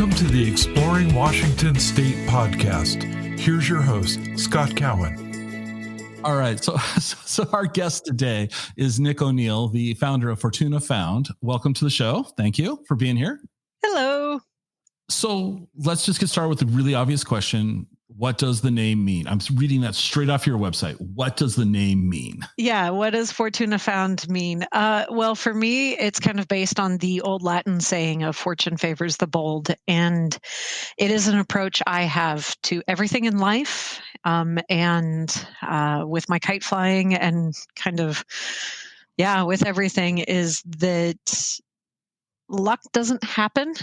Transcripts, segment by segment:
Welcome to the Exploring Washington State podcast. Here's your host, Scott Cowan. All right. So our guest today is Nick O'Neill, the founder of Fortuna Found. Welcome to the show. Thank you for being here. Hello. So let's just get started with the really obvious question. What does the name mean? I'm reading that straight off your website. What does the name mean? Yeah. What does Fortuna Found mean? Well, for me, it's kind of based on the old Latin saying of fortune favors the bold. And it is an approach I have to everything in life. And with my kite flying and kind of, with everything is that luck doesn't happen.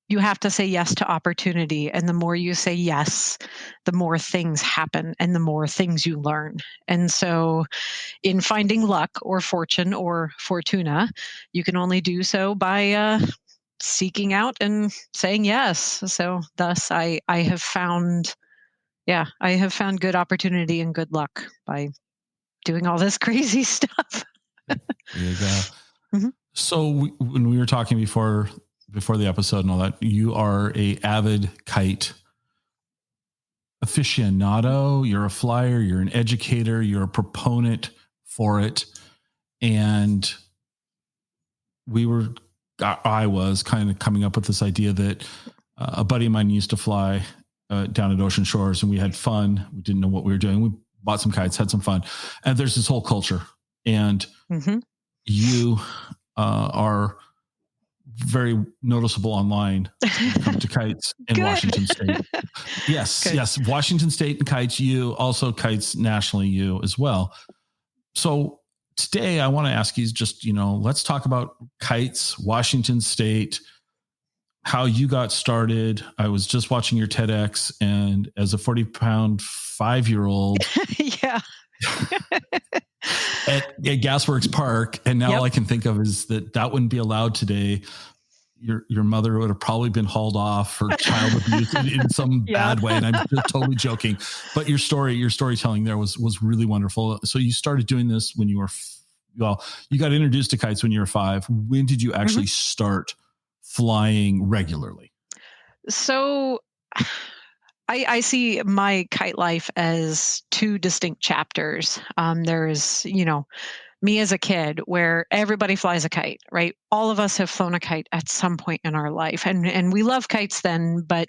You have to say yes to opportunity. And the more you say yes, the more things happen and the more things you learn. And so in finding luck or fortune or fortuna, you can only do so by seeking out and saying yes. So thus I have found good opportunity and good luck by doing all this crazy stuff. There you go. Mm-hmm. So when we were talking before the episode and all that, you are a avid kite aficionado. You're a flyer, you're an educator, you're a proponent for it. And I was kind of coming up with this idea that a buddy of mine used to fly down at Ocean Shores, and we had fun. We didn't know what we were doing. We bought some kites, had some fun. And there's this whole culture. And you are very noticeable online when it comes to kites in Washington State. Yes. Good. Yes. Washington State and kites, you also kites nationally, you as well. So today I want to ask you just, let's talk about kites, Washington State, how you got started. I was just watching your TEDx, and as a 40-pound 5-year-old, yeah. at Gasworks Park, and now all I can think of is that wouldn't be allowed today. Your mother would have probably been hauled off for child abuse in some bad way, and I'm just totally joking. But your storytelling there was really wonderful. So you started doing this when you were you got introduced to kites when you were 5. When did you actually start flying regularly? So I see my kite life as 2 distinct chapters. There's, me as a kid where everybody flies a kite, right? All of us have flown a kite at some point in our life. And we love kites then, but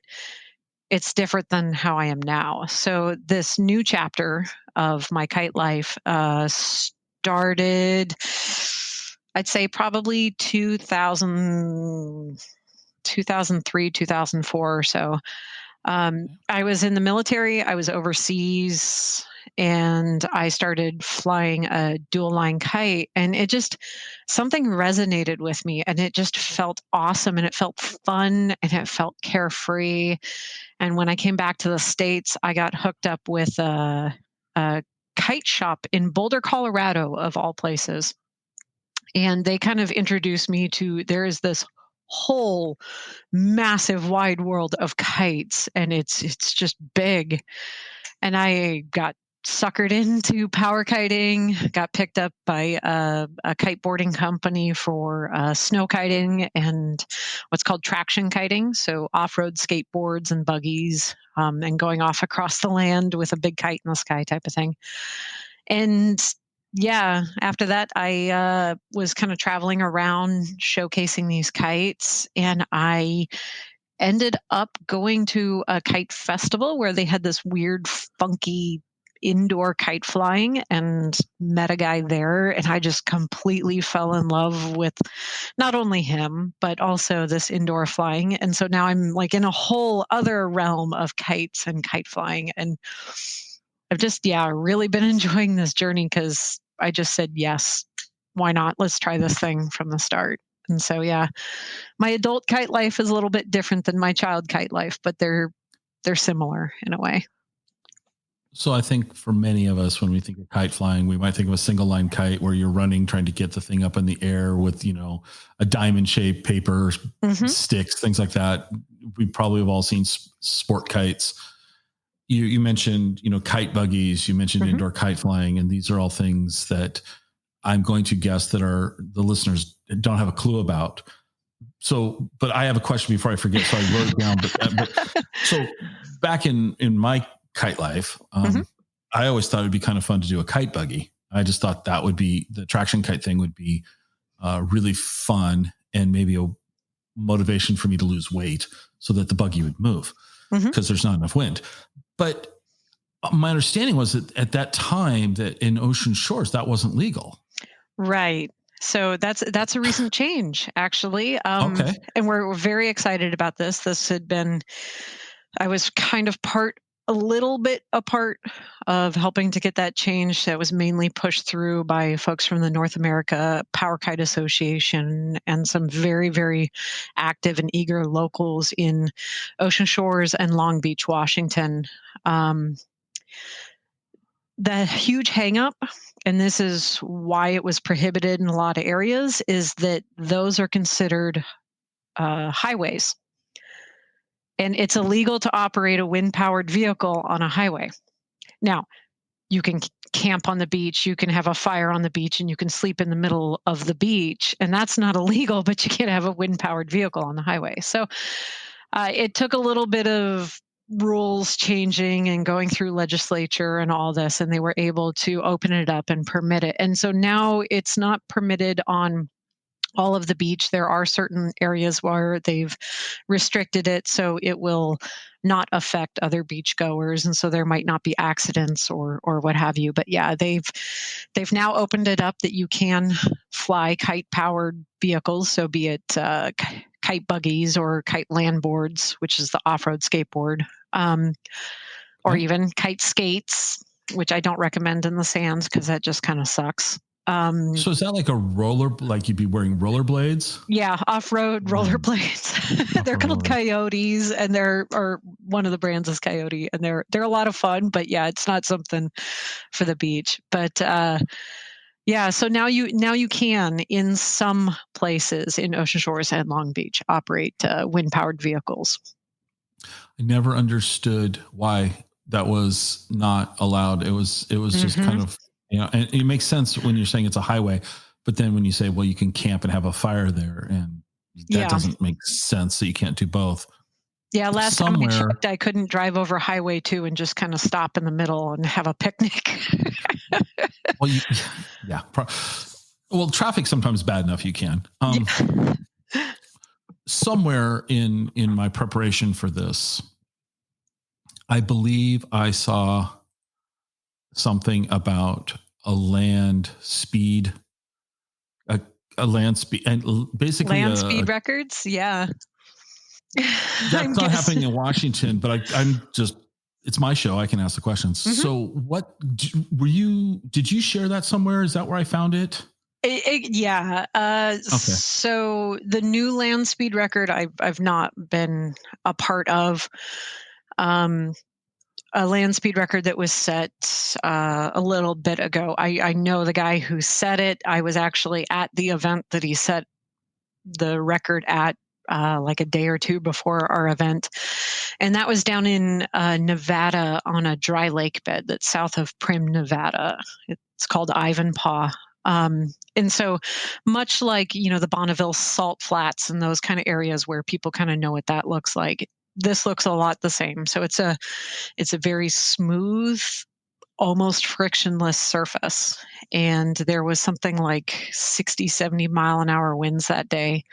it's different than how I am now. So this new chapter of my kite life started, I'd say probably 2003, 2004 or so. I was in the military, I was overseas, and I started flying a dual line kite, and something resonated with me, and it just felt awesome, and it felt fun, and it felt carefree. And when I came back to the States, I got hooked up with a kite shop in Boulder, Colorado, of all places. And they kind of introduced me to, there is this whole massive wide world of kites, and it's just big. And I got suckered into power kiting, got picked up by a kiteboarding company for snow kiting and what's called traction kiting, so off-road skateboards and buggies, and going off across the land with a big kite in the sky type of thing. And after that, I was kind of traveling around showcasing these kites, and I ended up going to a kite festival where they had this weird, funky indoor kite flying, and met a guy there, and I just completely fell in love with not only him, but also this indoor flying. And so now I'm like in a whole other realm of kites and kite flying, and I've just, really been enjoying this journey because I just said, yes, why not? Let's try this thing from the start. And so, my adult kite life is a little bit different than my child kite life, but they're similar in a way. So I think for many of us, when we think of kite flying, we might think of a single line kite where you're running, trying to get the thing up in the air with, a diamond shaped paper, sticks, things like that. We probably have all seen sport kites. You mentioned, kite buggies, you mentioned indoor kite flying, and these are all things that I'm going to guess that the listeners don't have a clue about. but I have a question before I forget. So I wrote it down. But so back in my kite life, I always thought it'd be kind of fun to do a kite buggy. I just thought that would be the traction kite thing would be really fun and maybe a motivation for me to lose weight so that the buggy would move because there's not enough wind. But my understanding was that at that time that in ocean shores, that wasn't legal. Right. So that's a recent change, actually. Okay. And we're very excited about this. I was kind of a little bit a part of helping to get that change. That was mainly pushed through by folks from the North America Power Kite Association and some very, very active and eager locals in Ocean Shores and Long Beach, Washington. The huge hangup, and this is why it was prohibited in a lot of areas, is that those are considered highways. And it's illegal to operate a wind-powered vehicle on a highway. Now, you can camp on the beach, you can have a fire on the beach, and you can sleep in the middle of the beach, and that's not illegal, but you can't have a wind-powered vehicle on the highway. So it took a little bit of rules changing and going through legislature and all this, and they were able to open it up and permit it. And so now it's not permitted on all of the beach. There are certain areas where they've restricted it so it will not affect other beachgoers, and so there might not be accidents or what have you. But yeah, they've now opened it up that you can fly kite powered vehicles, so be it kite buggies or kite land boards, which is the off-road skateboard, or even kite skates, which I don't recommend in the sands because that just kind of sucks. So is that like a roller, like you'd be wearing rollerblades? Yeah, off-road rollerblades. They're called Coyotes, and or one of the brands is Coyote, and they're a lot of fun. But yeah, it's not something for the beach. But yeah, so now you can in some places in Ocean Shores and Long Beach operate wind-powered vehicles. I never understood why that was not allowed. It was just kind of. And it makes sense when you're saying it's a highway, but then when you say, well, you can camp and have a fire there, and that doesn't make sense that you can't do both. Yeah, last time I checked, I couldn't drive over Highway 2 and just kind of stop in the middle and have a picnic. Well, well, traffic's sometimes bad enough you can. Somewhere in my preparation for this, I believe I saw something about a land speed, and basically land speed records. Yeah. That's not happening in Washington, but I'm just, it's my show. I can ask the questions. So did you share that somewhere? Is that where I found it? Yeah. Okay. So the new land speed record, I've not been a part of. A land speed record that was set a little bit ago. I know the guy who set it. I was actually at the event that he set the record at like a day or two before our event. And that was down in Nevada on a dry lake bed that's south of Primm, Nevada. It's called Ivanpah. And so much like, the Bonneville Salt Flats and those kind of areas where people kind of know what that looks like, this looks a lot the same. So it's a very smooth, almost frictionless surface. And there was something like 60, 70 mile an hour winds that day.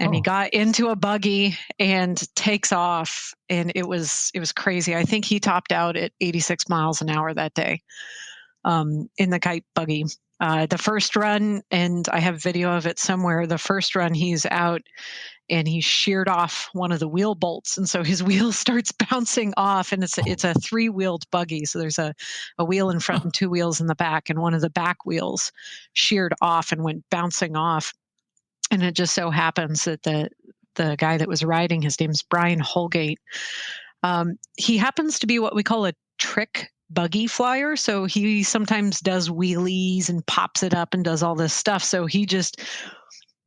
And he got into a buggy and takes off. And it was crazy. I think he topped out at 86 miles an hour that day in the kite buggy. The first run, and I have video of it somewhere, the first run he's out and he sheared off one of the wheel bolts. And so his wheel starts bouncing off, and it's a 3-wheeled buggy. So there's a wheel in front and 2 wheels in the back, and one of the back wheels sheared off and went bouncing off. And it just so happens that the guy that was riding, his name's Brian Holgate. He happens to be what we call a trick buggy flyer. So he sometimes does wheelies and pops it up and does all this stuff. So he just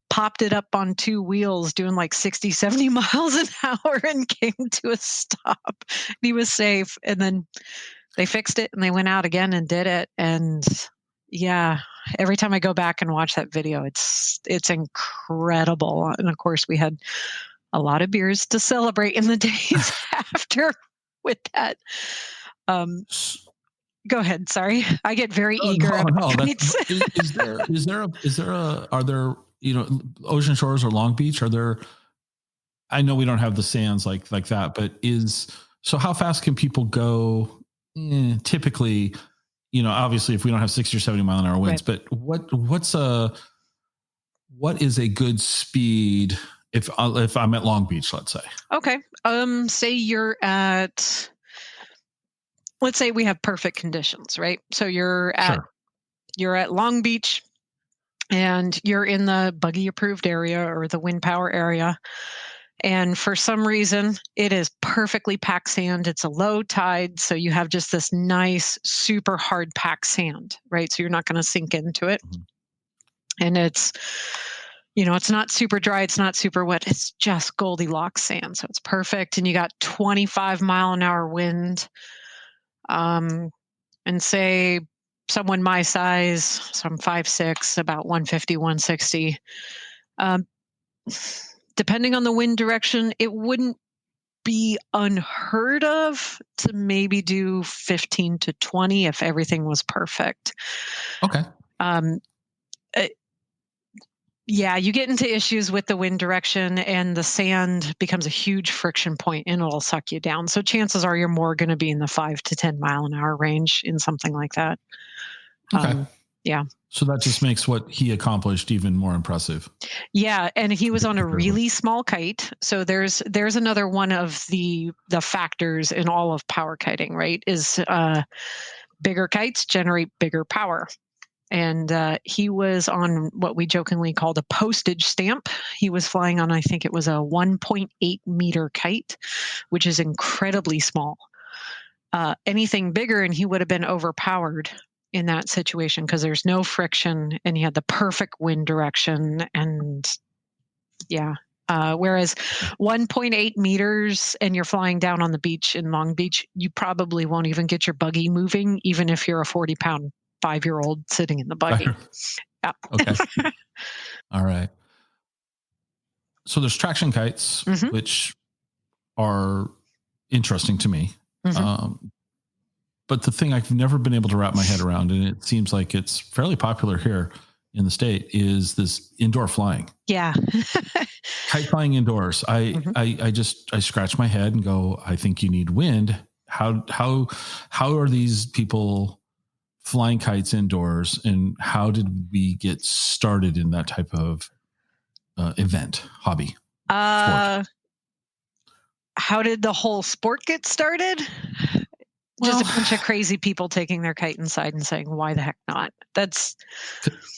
popped it up on 2 wheels doing like 60, 70 miles an hour and came to a stop. He was safe. And then they fixed it and they went out again and did it. And Yeah. Every time I go back and watch that video, it's incredible. And of course, we had a lot of beers to celebrate in the days after with that. Um, Go ahead. Sorry, I get very eager No, about no. kites. Are there, ocean shores or Long Beach? Are there? I know we don't have the sands like that, but how fast can people go? Typically, obviously, if we don't have 60 or 70-mile-an-hour winds, Right. but what is a good speed if I'm at Long Beach, let's say? Okay. Say you're at. Let's say we have perfect conditions, right? So you're at Long Beach, and you're in the buggy approved area or the wind power area. And for some reason, it is perfectly packed sand. It's a low tide. So you have just this nice, super hard packed sand, right? So you're not going to sink into it. Mm-hmm. And it's not super dry. It's not super wet. It's just Goldilocks sand. So it's perfect. And you got 25-mile-an-hour wind. And say someone my size, so I'm 5'6", about 150, 160. Depending on the wind direction, it wouldn't be unheard of to maybe do 15 to 20 if everything was perfect. Okay. Yeah, you get into issues with the wind direction, and the sand becomes a huge friction point, and it'll suck you down. So chances are you're more going to be in the 5 to 10 mile an hour range in something like that. Okay. Yeah. So that just makes what he accomplished even more impressive. Yeah, and he was on a really small kite. So there's another one of the factors in all of power kiting, right? Is bigger kites generate bigger power. And he was on what we jokingly called a postage stamp. He was flying on, I think it was a 1.8 meter kite, which is incredibly small. Anything bigger, and he would have been overpowered in that situation because there's no friction and he had the perfect wind direction. And yeah. Whereas 1.8 meters and you're flying down on the beach in Long Beach, you probably won't even get your buggy moving, even if you're a 40-pound 5-year-old sitting in the buggy. Yeah. Okay. All right. So there's traction kites, mm-hmm. which are interesting to me. Mm-hmm. But the thing I've never been able to wrap my head around, and it seems like it's fairly popular here in the state, is this indoor flying. Yeah. Kite flying indoors. I scratch my head and go, I think you need wind. How are these people flying kites indoors, and how did we get started in that type of event, hobby, sport? How did the whole sport get started? Just a bunch of crazy people taking their kite inside and saying, "Why the heck not?" That's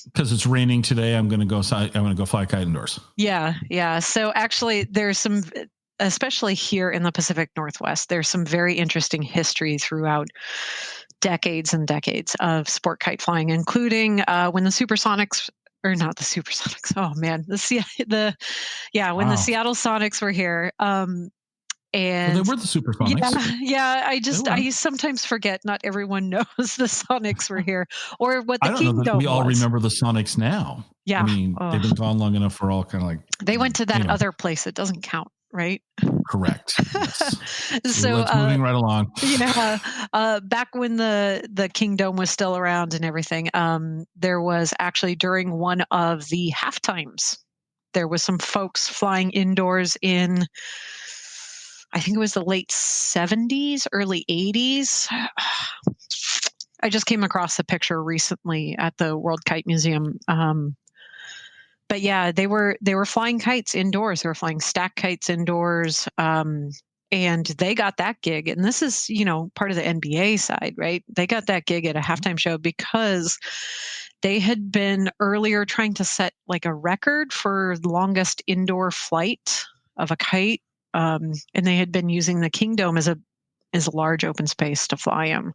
because it's raining today. I'm going to go fly a kite indoors. Yeah. So actually, there's some, especially here in the Pacific Northwest, there's some very interesting history throughout decades and decades of sport kite flying, including when the Supersonics. Or not the Supersonics. Oh man, when the Seattle Sonics were here. And they were the Supersonics. Yeah. I sometimes forget not everyone knows the Sonics were here, or what the Kingdom was. We all remember the Sonics now. Yeah, I mean, they've been gone long enough. We're all kind of like they went to that other place. It doesn't count, right? Correct. Yes. So let's moving right along. Back when the Kingdom was still around and everything, there was actually during one of the halftimes, there was some folks flying indoors in, I think it was the late 70s, early 80s. I just came across a picture recently at the World Kite Museum. But yeah, they were flying kites indoors. They were flying stack kites indoors. And they got that gig. And this is, part of the NBA side, right? They got that gig at a halftime show because they had been earlier trying to set like a record for longest indoor flight of a kite. And they had been using the Kingdom as a large open space to fly them.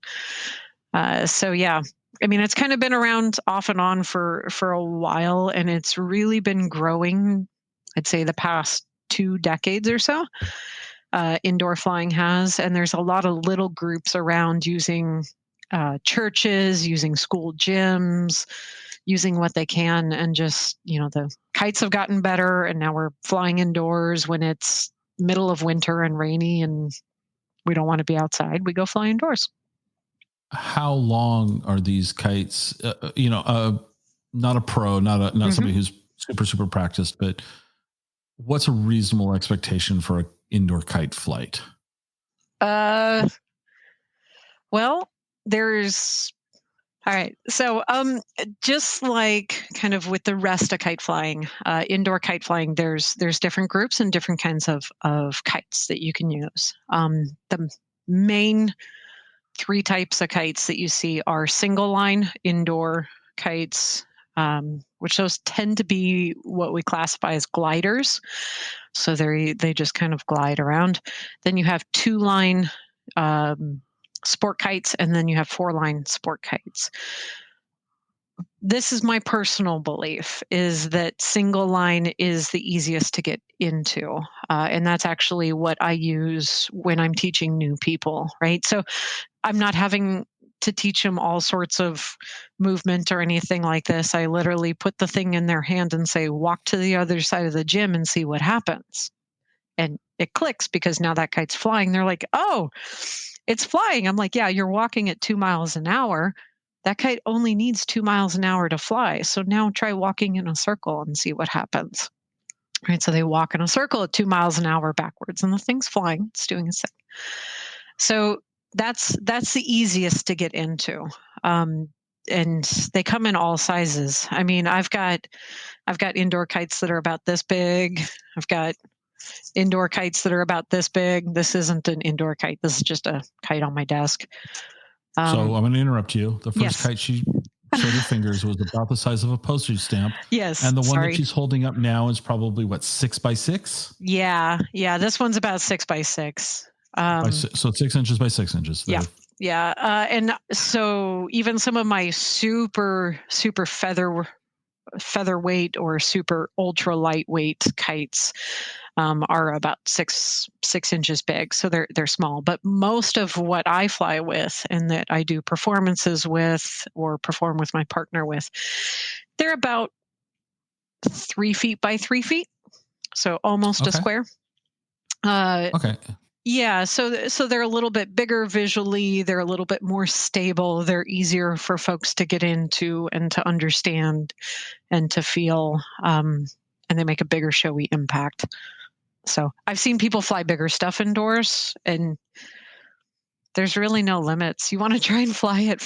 So yeah, I mean, it's kind of been around off and on for a while, and it's really been growing, I'd say the past 2 decades or so. Indoor flying has, and there's a lot of little groups around using churches, using school gyms, using what they can. And just, the kites have gotten better. And now we're flying indoors when it's middle of winter and rainy and we don't want to be outside. We go fly indoors. How long are these kites? Not a pro, not somebody who's super practiced, but what's a reasonable expectation for an indoor kite flight? Well, all right. So, just like kind of with the rest of kite flying, indoor kite flying, there's different groups and different kinds of kites that you can use. The main three types of kites that you see are single line indoor kites, which those tend to be what we classify as gliders. So they just kind of glide around. Then you have two line sport kites, and then you have four line sport kites. This is my personal belief, is that single line is the easiest to get into. And that's actually what I use when I'm teaching new people, right? So I'm not having to teach them all sorts of movement or anything like this. I literally put the thing in their hand and say, walk to the other side of the gym and see what happens. And it clicks because now that kite's flying. They're like, oh, it's flying. I'm like, yeah, you're walking at 2 miles an hour. That kite only needs 2 miles an hour to fly. So now try walking in a circle and see what happens. Right. So they walk in a circle at 2 miles an hour backwards and the thing's flying. It's doing its thing. So that's the easiest to get into. And they come in all sizes. I mean, I've got indoor kites that are about this big. I've got indoor kites that are about this big. This isn't an indoor kite. This is just a kite on my desk. So I'm going to interrupt you. The first yes. kite she showed her fingers was about the size of a postage stamp. Yes. And the one that she's holding up now is probably 6 by 6? Yeah. This one's about 6 by 6. So 6 inches by 6 inches. Yeah. Yeah. And so even some of my super featherweight or super ultra lightweight kites are about six inches big. So they're small, but most of what I fly with and that I do performances with or perform with my partner with, they're about 3 feet by 3 feet. So almost a square. Okay. Yeah, so they're a little bit bigger visually. They're a little bit more stable. They're easier for folks to get into and to understand and to feel, and they make a bigger showy impact. So I've seen people fly bigger stuff indoors, and there's really no limits. You want to try and fly it.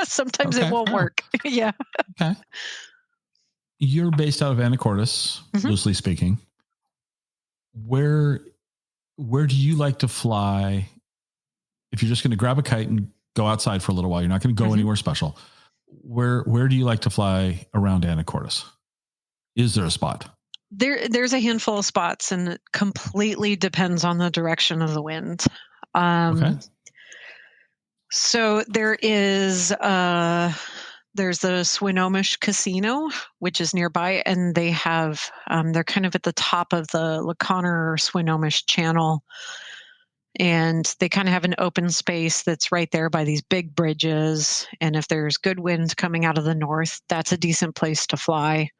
Sometimes it won't work. Yeah. Okay. You're based out of Anacortes, loosely speaking. Where do you like to fly? If you're just going to grab a kite and go outside for a little while, you're not going to go anywhere special. Where do you like to fly around Anacortes? Is there a spot? There's a handful of spots, and it completely depends on the direction of the wind. Okay. So there's the Swinomish Casino, which is nearby, and they have they're kind of at the top of the Laconner Swinomish Channel, and they kind of have an open space that's right there by these big bridges. And if there's good wind coming out of the north, that's a decent place to fly.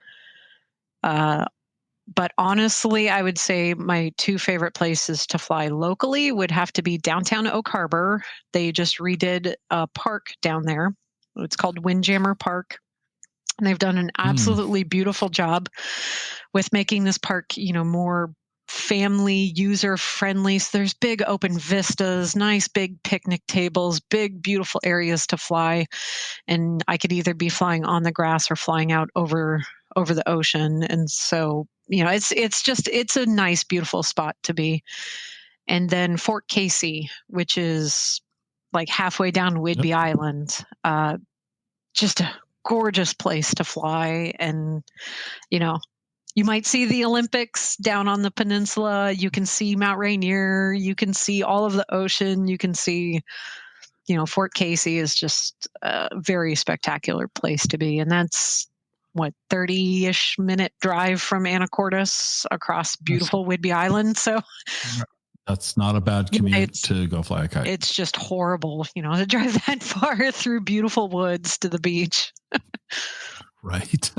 But honestly, I would say my two favorite places to fly locally would have to be downtown Oak Harbor. They just redid a park down there. It's called Windjammer Park. And they've done an absolutely beautiful job with making this park, more family user friendly. So there's big open vistas, nice big picnic tables, big beautiful areas to fly. And I could either be flying on the grass or flying out over the ocean. And so, it's a nice, beautiful spot to be. And then Fort Casey, which is like halfway down Whidbey Island, just a gorgeous place to fly. And, you might see the Olympics down on the peninsula. You can see Mount Rainier. You can see all of the ocean. You can see, Fort Casey is just a very spectacular place to be. And that's 30-ish minute drive from Anacortes across beautiful Whidbey Island. So That's not a bad commute to go fly a kite. It's just horrible, to drive that far through beautiful woods to the beach. Right.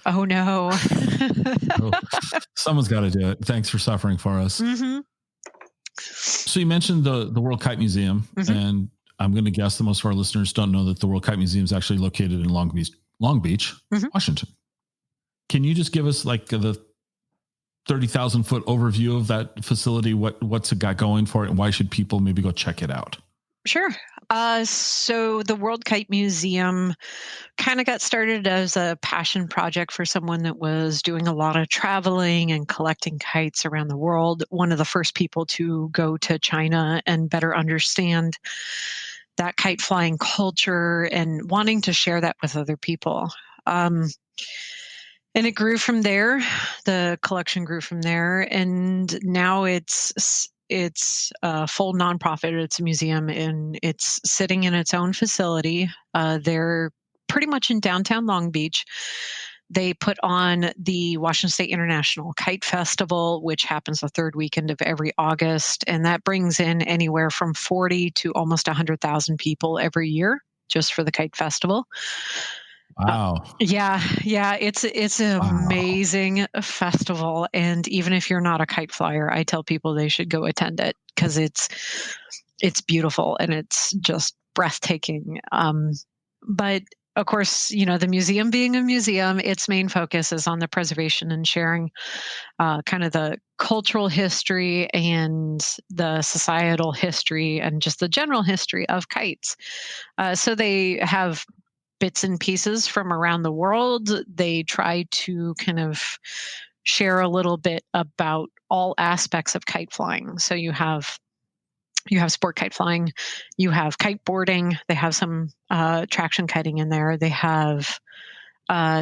Oh, no. Oh, someone's got to do it. Thanks for suffering for us. Mm-hmm. So you mentioned the World Kite Museum, and I'm going to guess that most of our listeners don't know that the World Kite Museum is actually located in Long Beach, Washington. Can you just give us like the 30,000 foot overview of that facility? What's it got going for it, and why should people maybe go check it out? Sure. So the World Kite Museum kind of got started as a passion project for someone that was doing a lot of traveling and collecting kites around the world. One of the first people to go to China and better understand that kite flying culture and wanting to share that with other people. And it grew from there. The collection grew from there, and now it's a full nonprofit. It's a museum, and it's sitting in its own facility. They're pretty much in downtown Long Beach. They put on the Washington State International Kite Festival, which happens the third weekend of every August, and that brings in anywhere from 40 to almost 100,000 people every year just for the Kite Festival. Wow. Yeah. It's an amazing festival. And even if you're not a kite flyer, I tell people they should go attend it because it's beautiful and it's just breathtaking. But of course, the museum being a museum, its main focus is on the preservation and sharing kind of the cultural history and the societal history and just the general history of kites. So they have bits and pieces from around the world. They try to kind of share a little bit about all aspects of kite flying. So you have sport kite flying, you have kiteboarding. They have some traction kiting in there. They have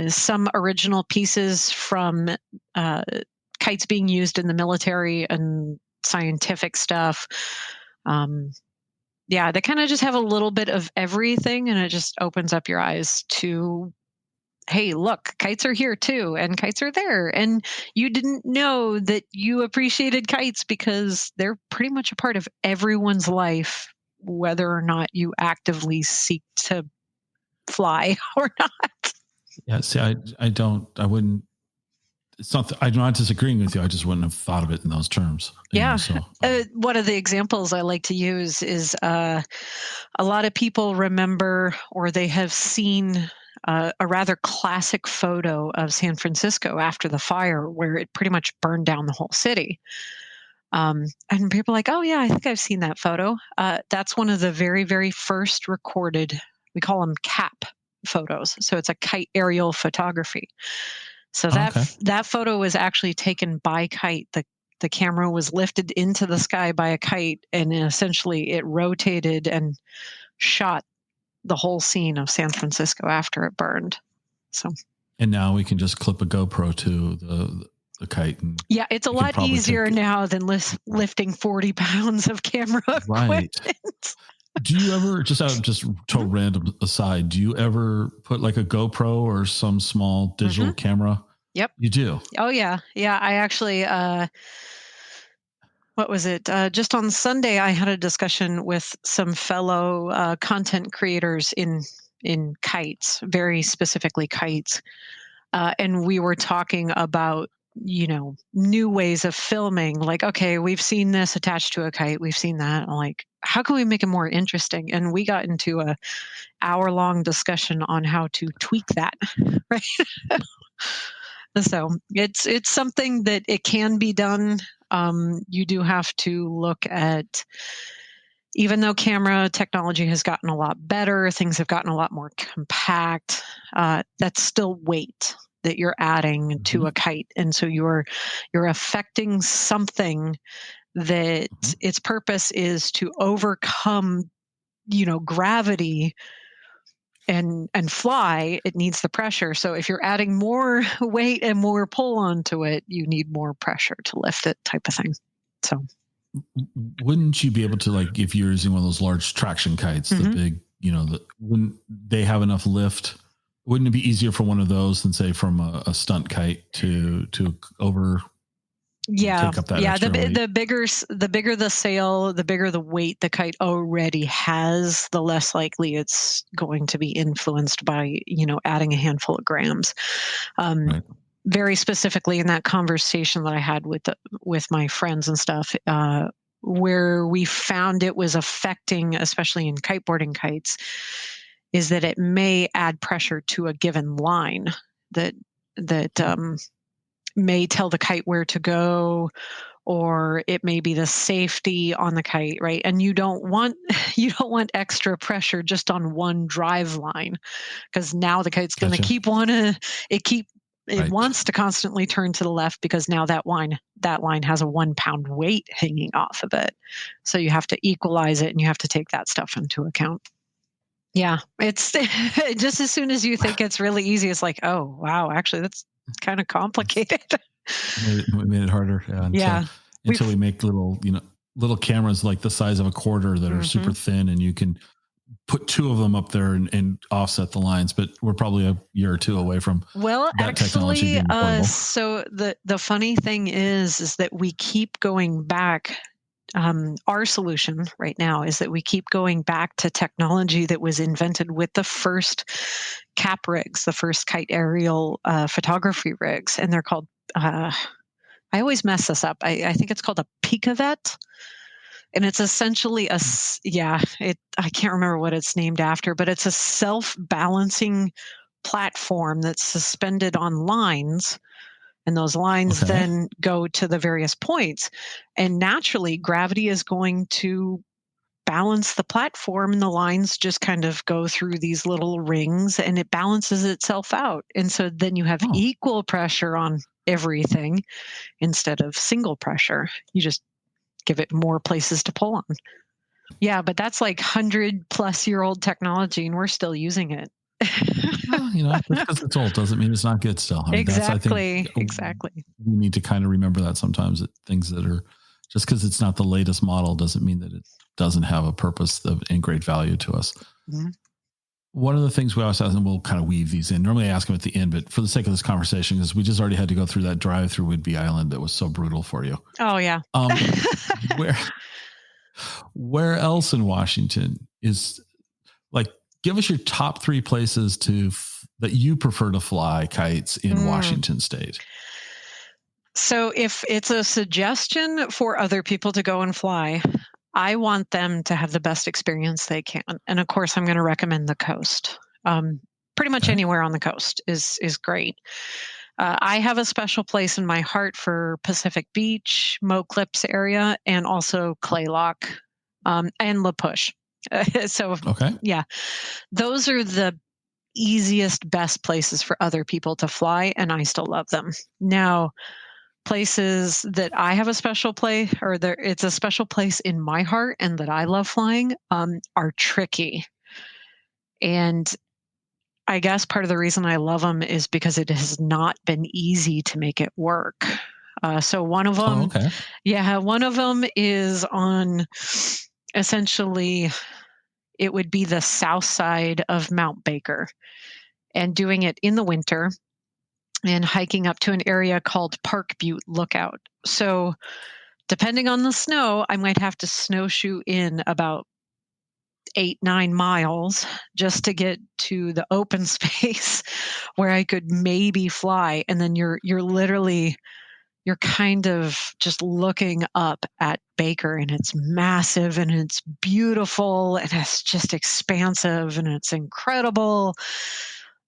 some original pieces from kites being used in the military and scientific stuff. Yeah, they kind of just have a little bit of everything, and it just opens up your eyes to, hey, look, kites are here too, and kites are there. And you didn't know that you appreciated kites because they're pretty much a part of everyone's life, whether or not you actively seek to fly or not. Yeah, see, I wouldn't. It's not. I'm not disagreeing with you. I just wouldn't have thought of it in those terms. Yeah. One of the examples I like to use is a lot of people remember or they have seen a rather classic photo of San Francisco after the fire where it pretty much burned down the whole city. And people are like, oh, yeah, I think I've seen that photo. That's one of the very, very first recorded, we call them CAP photos. So it's a kite aerial photography. So that photo was actually taken by Kite. The camera was lifted into the sky by a kite, and essentially it rotated and shot the whole scene of San Francisco after it burned. So, and now we can just clip a GoPro to the kite. And yeah, it's a lot easier now than lifting 40 pounds of camera equipment. Do you ever, just total random aside, do you ever put like a GoPro or some small digital camera? Yep. You do? Oh, yeah. Yeah, I actually, what was it? Just on Sunday, I had a discussion with some fellow content creators in kites, very specifically kites. And we were talking about, new ways of filming. Like, okay, we've seen this attached to a kite. We've seen that. I'm like, how can we make it more interesting? And we got into a hour-long discussion on how to tweak that, right? So it's something that it can be done. You do have to look at, even though camera technology has gotten a lot better, things have gotten a lot more compact, that's still weight that you're adding to a kite. And so you're affecting something that its purpose is to overcome, gravity and fly. It needs the pressure. So if you're adding more weight and more pull onto it, you need more pressure to lift it, type of thing. So wouldn't you be able to, like, if you're using one of those large traction kites, the big, wouldn't they have enough lift? Wouldn't it be easier for one of those than say from a stunt kite to over Yeah, take up that yeah. extra weight. The bigger the sail, the bigger the weight the kite already has, the less likely it's going to be influenced by adding a handful of grams. Right. Very specifically in that conversation that I had with my friends and stuff, where we found it was affecting, especially in kiteboarding kites, is that it may add pressure to a given line that may tell the kite where to go, or it may be the safety on the kite, right? And you don't want extra pressure just on one drive line, because now the kite's going to Gotcha. it Right. wants to constantly turn to the left, because now that line has a 1 pound weight hanging off of it. So you have to equalize it, and you have to take that stuff into account. Yeah, it's just as soon as you think it's really easy, it's like, oh wow, actually that's kind of complicated. Made it harder. Yeah, Yeah. until we make little cameras like the size of a quarter that are super thin, and you can put two of them up there and offset the lines. But we're probably a year or two away from that technology being portable. So the funny thing is that we keep going back. Our solution right now is that we keep going back to technology that was invented with the first cap rigs, the first kite aerial photography rigs, and they're called. I always mess this up. I think it's called a picavet, and it's essentially I can't remember what it's named after, but it's a self-balancing platform that's suspended on lines, and those lines then go to the various points. And naturally, gravity is going to balance the platform, and the lines just kind of go through these little rings, and it balances itself out. And so then you have equal pressure on everything instead of single pressure. You just give it more places to pull on. Yeah, but that's like 100-plus-year-old technology, and we're still using it. Well, just because it's old doesn't mean it's not good still. I mean, exactly. We need to kind of remember that sometimes, that things that are, just because it's not the latest model doesn't mean that it doesn't have a purpose and great value to us. Mm-hmm. One of the things we always ask, and we'll kind of weave these in. Normally I ask them at the end, but for the sake of this conversation, because we just already had to go through that drive through Whidbey Island that was so brutal for you. Oh yeah. Where else in Washington is, like, give us your top 3 places that you prefer to fly kites in Washington State. So if it's a suggestion for other people to go and fly, I want them to have the best experience they can. And of course, I'm going to recommend the coast. Pretty much anywhere on the coast is great. I have a special place in my heart for Pacific Beach, Mo Clips area, and also Clay Lock, and La Push. Yeah, those are the easiest, best places for other people to fly, and I still love them. Now, places that I have a special place, it's a special place in my heart and that I love flying, are tricky. And I guess part of the reason I love them is because it has not been easy to make it work. So one of them, one of them is on, essentially, it would be the south side of Mount Baker, and doing it in the winter and hiking up to an area called Park Butte Lookout. So depending on the snow, I might have to snowshoe in about 8-9 miles just to get to the open space where I could maybe fly. And then you're kind of just looking up at Baker, and it's massive and it's beautiful and it's just expansive and it's incredible.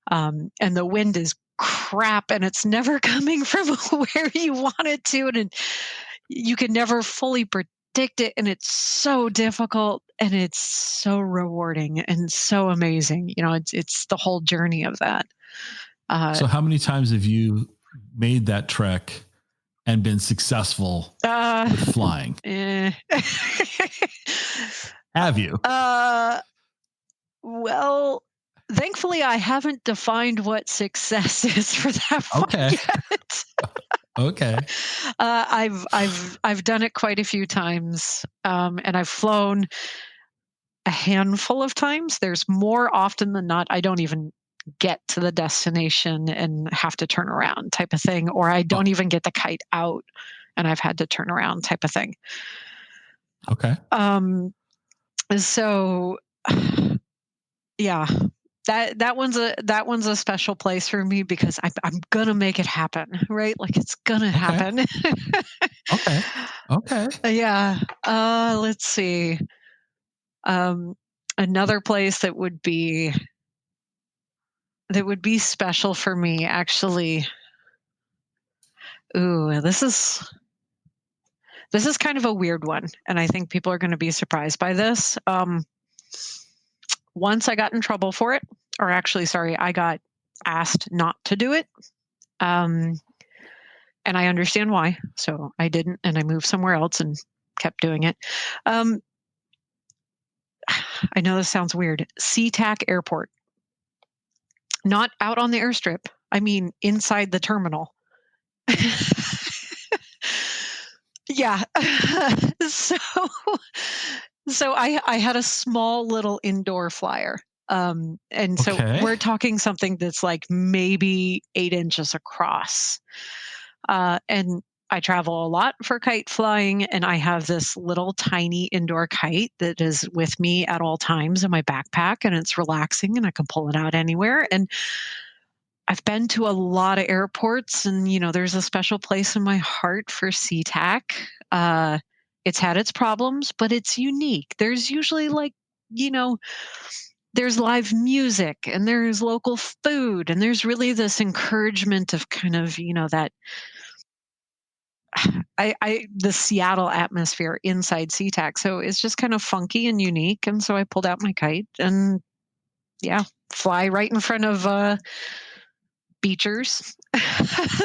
And the wind is crap, and it's never coming from where you want it to, and you can never fully predict it, and it's so difficult, and it's so rewarding and so amazing. It's the whole journey of that. So how many times have you made that trek and been successful with flying? Have you? Well, thankfully, I haven't defined what success is for that far yet. Okay. I've done it quite a few times, and I've flown a handful of times. There's more often than not, I don't even get to the destination and have to turn around, type of thing, or I don't even get the kite out and I've had to turn around type of thing. Okay. So yeah, that one's a special place for me because I'm gonna make it happen, right? Like it's gonna Okay. happen. Okay. Okay. Yeah. Let's see. Um, Another place that would be special for me, actually. Ooh, this is kind of a weird one, and I think people are going to be surprised by this. Once I got in trouble for it, or actually, sorry, I got asked not to do it. Um, and I understand why. So I didn't, and I moved somewhere else and kept doing it. Um, I know this sounds weird. SeaTac Airport, not out on the airstrip. I mean, inside the terminal. Yeah. so so I had a small little indoor flyer. And so Okay. we're talking something that's like maybe 8 inches across. And I travel a lot for kite flying, and I have this little tiny indoor kite that is with me at all times in my backpack, and it's relaxing, and I can pull it out anywhere. And I've been to a lot of airports, and there's a special place in my heart for SeaTac. It's had its problems, but it's unique. There's usually you know, there's live music and there's local food, and there's really this encouragement of kind of that the Seattle atmosphere inside SeaTac. So it's just kind of funky and unique. And so I pulled out my kite and yeah, fly right in front of beachers.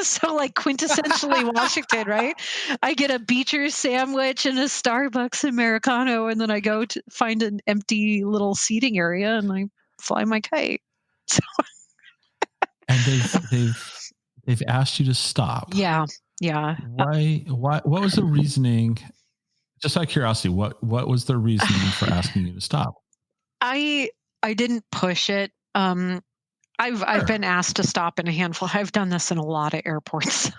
So like quintessentially Washington, right? I get a beacher sandwich and a Starbucks Americano, and then I go to find an empty little seating area and I fly my kite. So, And they've asked you to stop. yeah. Why? What was the reasoning? Just out of curiosity, what was the reasoning for asking you to stop? I didn't push it. I've been asked to stop in a handful. I've done this in a lot of airports.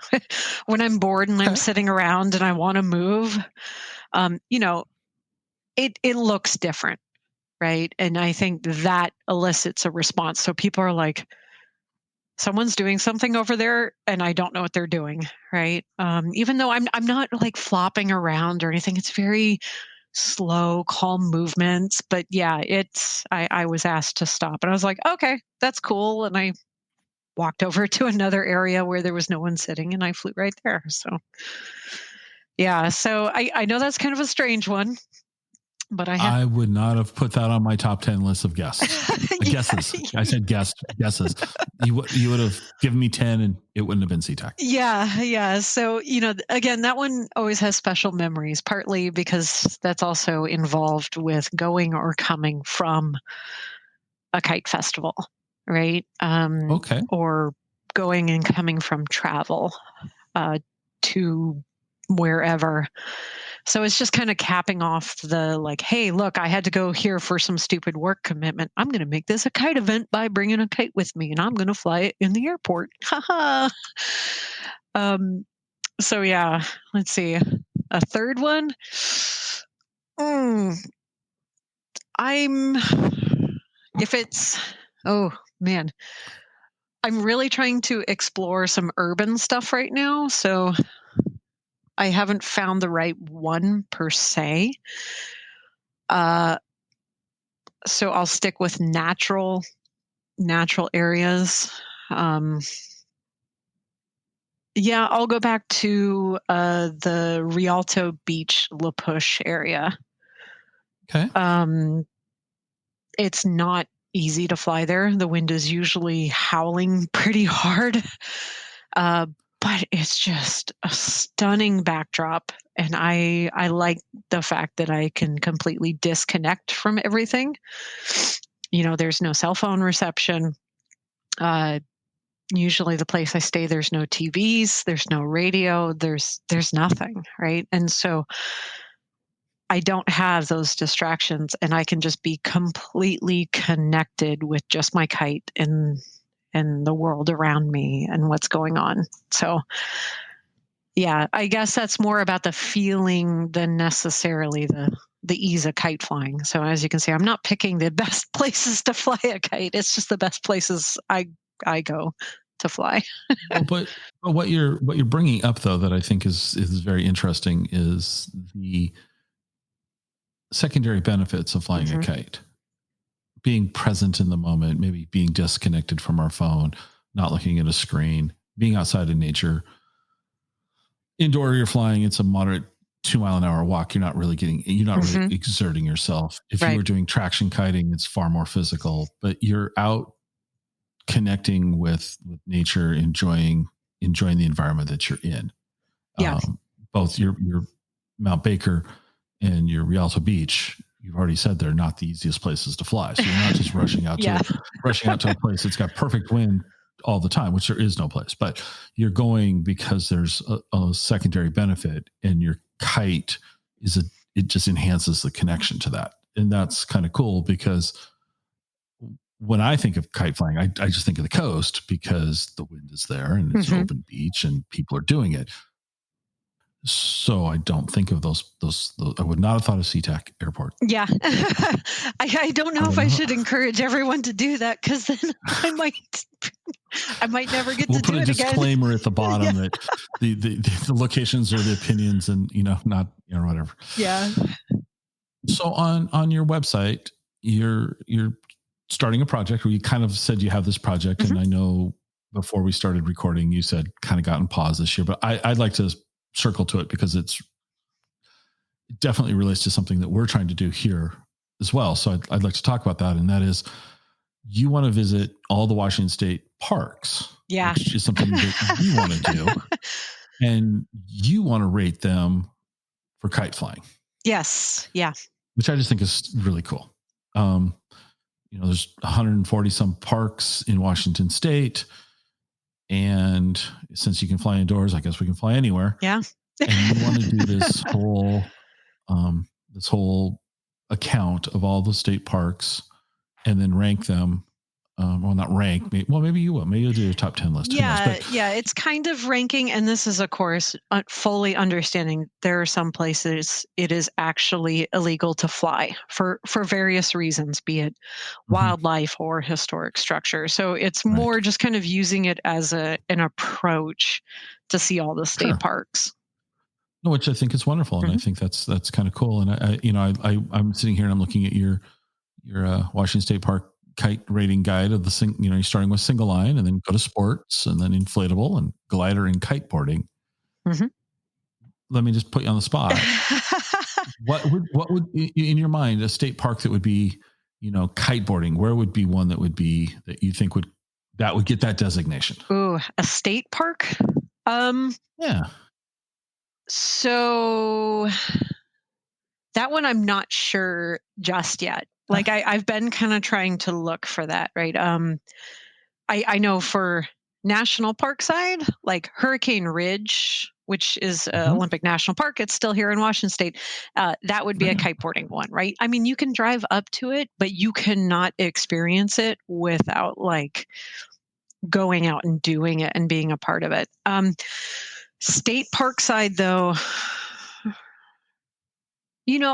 When I'm bored and I'm sitting around and I want to move, it looks different, right? And I think that elicits a response. So people are like, someone's doing something over there and I don't know what they're doing, right? Even though I'm not like flopping around or anything. It's very slow, calm movements. But yeah, I was asked to stop and I was like, okay, that's cool. And I walked over to another area where there was no one sitting and I flew right there. So yeah, so I know that's kind of a strange one, but I would not have put that on my top 10 list of guests. Guesses. I said guesses. You would have given me 10 and it wouldn't have been SeaTac. Yeah. So, again, that one always has special memories, partly because that's also involved with going or coming from a kite festival, right? Okay. Or going and coming from travel to wherever. So it's just kind of capping off the like, hey, look, I had to go here for some stupid work commitment. I'm going to make this a kite event by bringing a kite with me, and I'm going to fly it in the airport. Haha. So yeah, let's see. A third one. Oh man, I'm really trying to explore some urban stuff right now. So I haven't found the right one per se. So I'll stick with natural areas. Yeah, I'll go back to the Rialto Beach, La Push area. Okay. It's not easy to fly there. The wind is usually howling pretty hard. But it's just a stunning backdrop. And I like the fact that I can completely disconnect from everything. There's no cell phone reception. Usually the place I stay, there's no TVs, there's no radio, there's nothing, right? And so I don't have those distractions, and I can just be completely connected with just my kite and the world around me and what's going on. So Yeah, I guess that's more about the feeling than necessarily the ease of kite flying. So as you can see, I'm not picking the best places to fly a kite. It's just the best places I go to fly. Well, but what you're bringing up though that I think is very interesting is the secondary benefits of flying a Mhm. kite. Being present in the moment, maybe being disconnected from our phone, not looking at a screen, being outside in nature. Indoor, you're flying, it's a moderate 2 mile an hour walk. You're not really Mhm. exerting yourself. If you Right. were doing traction kiting, it's far more physical, but you're out connecting with nature, enjoying the environment that you're in. Yeah. Both your Mount Baker and your Rialto Beach, you've already said they're not the easiest places to fly. So you're not just Yeah. rushing out to a place that's got perfect wind all the time, which there is no place, but you're going because there's a secondary benefit, and your kite it just enhances the connection to that. And that's kind of cool because when I think of kite flying, I just think of the coast because the wind is there and it's an Mhm. open beach and people are doing it. So I don't think of those I would not have thought of SeaTac Airport. Yeah. I don't I know if would I not. should encourage everyone to do that because then I might I might never get We'll to put do a it again. disclaimer at the Yeah. bottom that the locations are the opinions, and not whatever. Yeah. So on your website, you're starting a project, or you kind of said you have this project, Mhm. and I know before we started recording, you said kind of gotten pause this year, but I'd like to circle to it because it definitely relates to something that we're trying to do here as well. So I'd like to talk about that, and that is you want to visit all the Washington State parks, Yeah. which is something that you want to do, and you want to rate them for kite flying, Yes. Yeah. which I just think is really cool. Um, there's 140 some parks in Washington State, and since you can fly indoors, I guess we can fly anywhere. Yeah. And you want to do this whole account of all the state parks, and then rank them. Well, not rank. Maybe you will. Maybe you'll do your top 10 list. Who knows? Yeah, But yeah, it's kind of ranking, and this is, of course, fully understanding there are some places it is actually illegal to fly for various reasons, be it mhm, wildlife or historic structure. So it's right, more just kind of using it as an approach to see all the state sure. parks. No, which I think is wonderful, and I Mhm. think that's kind of cool. And I'm sitting here and I'm looking at your Washington State Park kite rating guide of you're starting with single line, and then go to sports, and then inflatable and glider and kiteboarding. Mhm. Let me just put you on the spot. What would in your mind a state park that would be kiteboarding? Where would be one that would be that you think would get that designation? Ooh, a state park? Um, Yeah. so that one I'm not sure just yet. Okay. Like I've been kind of trying to look for that, right? I know for national park side, like Hurricane Ridge, which is Mhm. Olympic National Park, it's still here in Washington State. That would be Oh, a yeah. kiteboarding one, right? I mean, you can drive up to it, but you cannot experience it without like going out and doing it and being a part of it. State park side, though,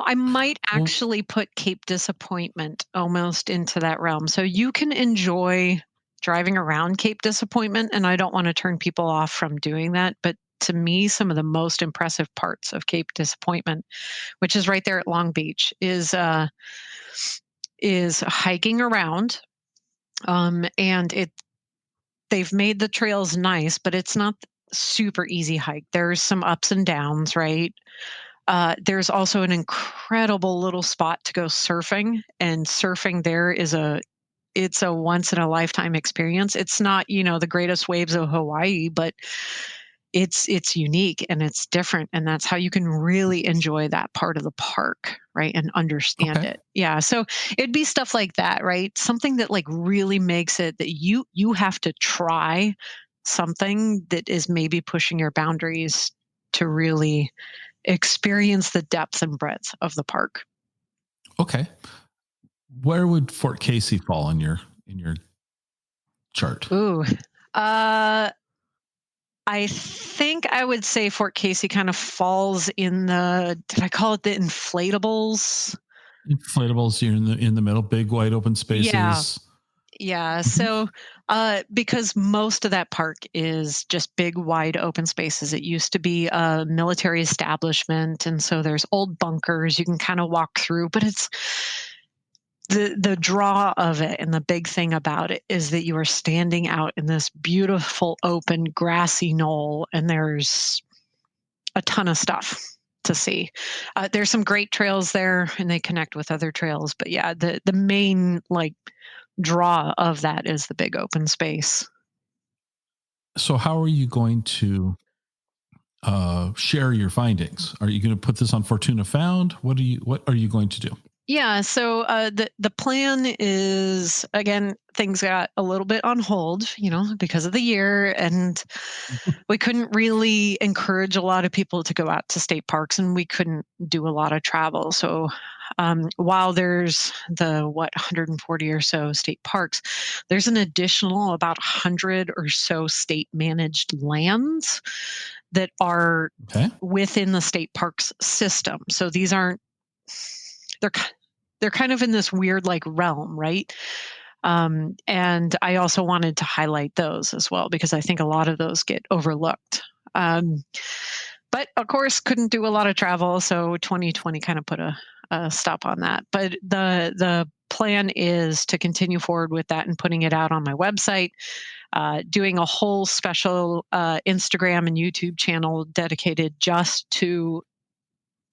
I might Well, actually put Cape Disappointment almost into that realm. So you can enjoy driving around Cape Disappointment, and I don't want to turn people off from doing that. But to me, some of the most impressive parts of Cape Disappointment, which is right there at Long Beach, is hiking around. And they've made the trails nice, but it's not super easy hike. There's some ups and downs, right? There's also an incredible little spot to go surfing, and surfing there it's a once in a lifetime experience. It's not, the greatest waves of Hawaii, but it's unique and it's different, and that's how you can really enjoy that part of the park, right? And understand okay. it. Yeah, so it'd be stuff like that, right? Something that like really makes it that you have to try something that is maybe pushing your boundaries to really experience the depth and breadth of the park. Okay. Where would Fort Casey fall in your chart? Ooh. Uh I think I would say Fort Casey kind of falls in did I call it the inflatables? Inflatables, you're in the middle, big wide open Yeah. spaces. Yeah. Mhm. So, because most of that park is just big, wide open spaces. It used to be a military establishment. And so there's old bunkers you can kind of walk through, but it's the draw of it, and the big thing about it is that you are standing out in this beautiful open grassy knoll, and there's a ton of stuff to see. There's some great trails there, and they connect with other trails. But yeah, the main like draw of that is the big open space. So how are you going to share your findings? Are you going to put this on Fortuna Found? What are you going to do? Yeah, so the plan is, again, things got a little bit on hold, because of the year, and we couldn't really encourage a lot of people to go out to state parks, and we couldn't do a lot of travel. So while there's the 140 or so state parks, there's an additional about 100 or so state managed lands that are Okay. within the state parks system. So these aren't they're they're kind of in this weird like realm, right? And I also wanted to highlight those as well because I think a lot of those get overlooked. Um, but of course, couldn't do a lot of travel, so 2020 kind of put a stop on that. But the plan is to continue forward with that and putting it out on my website, doing a whole special Instagram and YouTube channel dedicated just to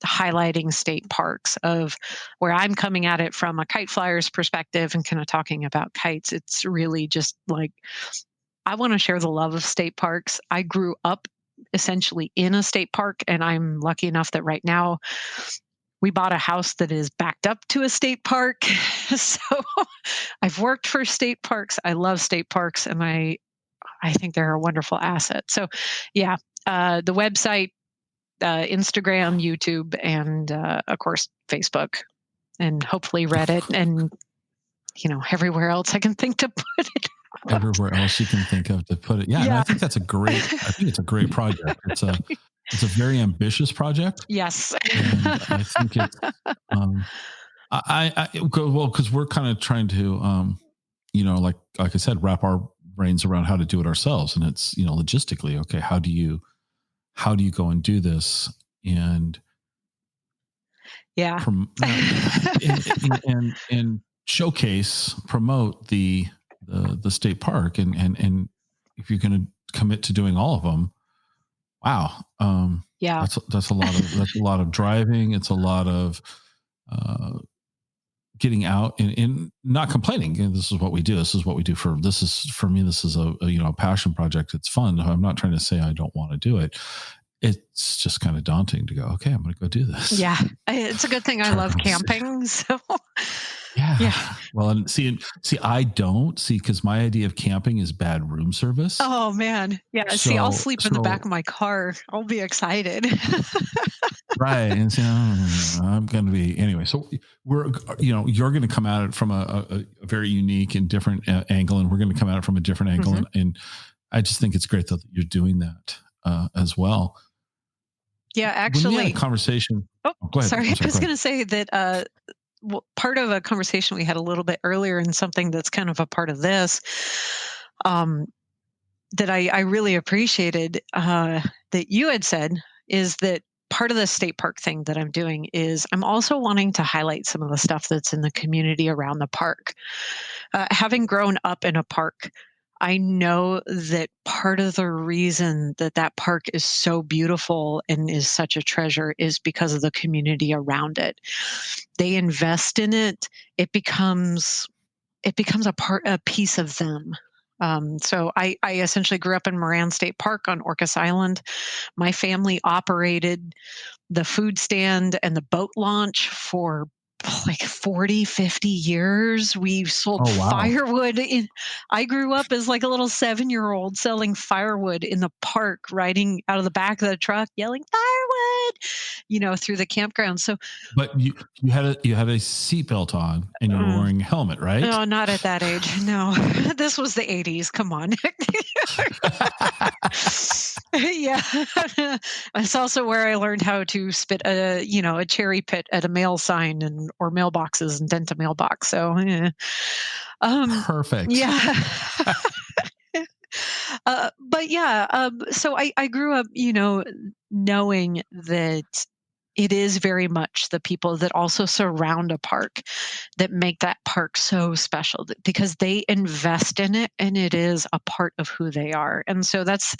highlighting state parks, of where I'm coming at it from a kite flyer's perspective and kind of talking about kites. It's really just like, I want to share the love of state parks. I grew up essentially in a state park, and I'm lucky enough that right now we bought a house that is backed up to a state park. So I've worked for state parks. I love state parks, and I think they're a wonderful asset. So yeah, the website, Instagram, YouTube, and of course Facebook, and hopefully Reddit, and everywhere else I can think to put it. Everywhere else you can think of to put it. Yeah, and I Yeah. think that's I think it's a great project. It's a very ambitious project, Yes. and I think it's um well, because we're kind of trying to like I said, wrap our brains around how to do it ourselves, and it's logistically, okay, how do you go and do this and Yeah. and showcase, promote the state park, and if you're going to commit to doing all of them, wow, Yeah. that's a lot of driving. It's a lot of uh, getting out and not complaining. And this is what we do. This is for me. This is a passion project. It's fun. I'm not trying to say I don't want to do it. It's just kind of daunting to go, okay, I'm going to go do this. Yeah. It's a good thing I love camping. So Yeah. yeah. Well, and I don't see, because my idea of camping is bad room service. Oh man. Yeah. See, I'll So, sleep in the back of my car. I'll be excited. right. And so I'm going to be anyway. So you're going to come at it from a very unique and different angle, and we're going to come at it from a different angle. Mhm. And I just think it's great that you're doing that as well. Yeah, When we had a actually. conversation, Oh, go ahead. sorry. I'm I sorry, was go going ahead. to say that part of a conversation we had a little bit earlier, and something that's kind of a part of this, um, that I really appreciated, that you had said, is that part of the state park thing that I'm doing is I'm also wanting to highlight some of the stuff that's in the community around the park. Having grown up in a park, I know that part of the reason that that park is so beautiful and is such a treasure is because of the community around it. They invest in it. It becomes a piece of them. So I essentially grew up in Moran State Park on Orcas Island. My family operated the food stand and the boat launch for like 40, 50 years. We sold Oh, wow. firewood I grew up as like a little 7-year-old selling firewood in the park, riding out of the back of the truck, yelling firewood. through the campground. So, But you had a seatbelt on and you were uh, wearing a helmet, right? no, not at that age. No, this was the 80s. Come on. Yeah. It's also where I learned how to spit a cherry pit at a mail sign or mailboxes and dent a mailbox. So, yeah. Perfect. Yeah. But yeah, so I grew up, knowing that it is very much the people that also surround a park that make that park so special because they invest in it and it is a part of who they are. And so that's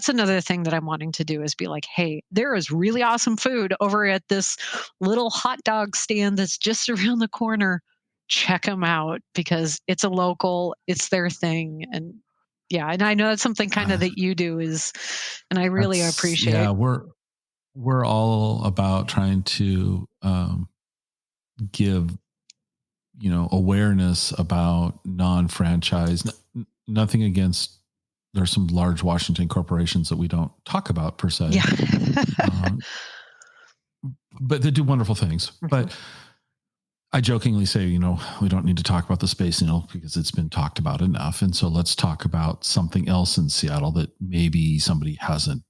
another thing that I'm wanting to do is be like, hey, there is really awesome food over at this little hot dog stand that's just around the corner. Check them out because it's a local, it's their thing. And yeah, and I know that's something kind of Uh, that you do and I really appreciate. yeah, we're all about trying to give awareness about non-franchise. Nothing against. There's some large Washington corporations that we don't talk about per se, Yeah. um, but they do wonderful things. Mhm. But I jokingly say, we don't need to talk about the space needle because it's been talked about enough. And so let's talk about something else in Seattle that maybe somebody hasn't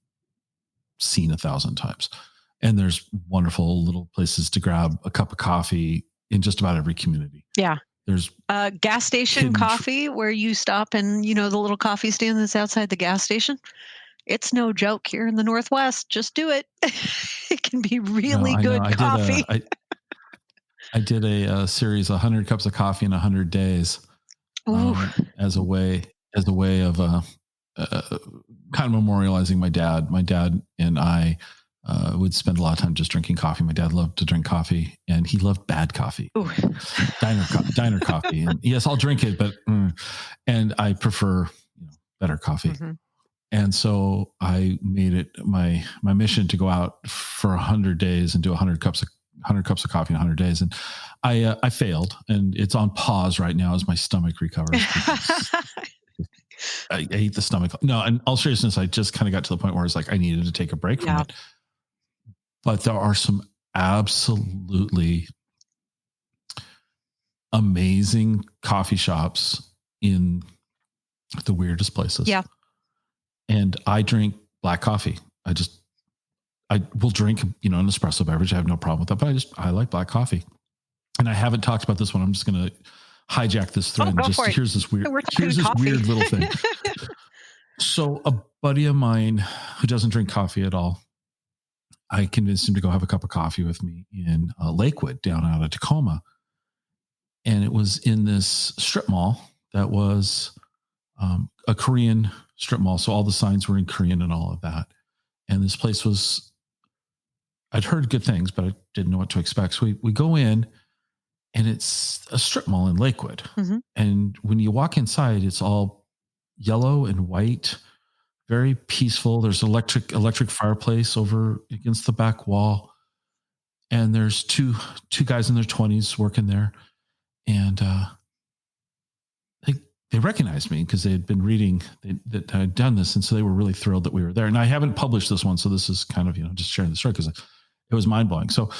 seen 1,000 times. And there's wonderful little places to grab a cup of coffee in just about every community. Yeah. There's Gas station coffee where you stop and, the little coffee stand that's outside the gas station. It's no joke here in the Northwest. Just do it. It can be really I know. good coffee. I did a series, 100 cups of coffee in 100 days, as a way of kind of memorializing my dad. My dad and I would spend a lot of time just drinking coffee. My dad loved to drink coffee, and he loved bad coffee, diner coffee. And yes, I'll drink it, but and I prefer better coffee. Mm-hmm. And so I made it my mission to go out for 100 days and do 100 cups of coffee in 100 days. And I failed, and it's on pause right now as my stomach recovers. I hate the stomach. No, in all seriousness, I just kind of got to the point where it's like I needed to take a break from it. But there are some absolutely amazing coffee shops in the weirdest places. Yeah. And I drink black coffee. I will drink, an espresso beverage. I have no problem with that, but I like black coffee. And I haven't talked about this one. I'm just going to hijack this thread. Here's this weird little thing. So a buddy of mine who doesn't drink coffee at all, I convinced him to go have a cup of coffee with me in Lakewood down out of Tacoma. And it was in this strip mall that was a Korean strip mall. So all the signs were in Korean and all of that. And this place was, I'd heard good things, but I didn't know what to expect. So we go in, and it's a strip mall in Lakewood. Mm-hmm. And when you walk inside, it's all yellow and white, very peaceful. There's electric fireplace over against the back wall. And there's two guys in their 20s working there. And they recognized me because they had been reading that I had done this. And so they were really thrilled that we were there. And I haven't published this one. So this is kind of, just sharing the story because it was mind blowing. So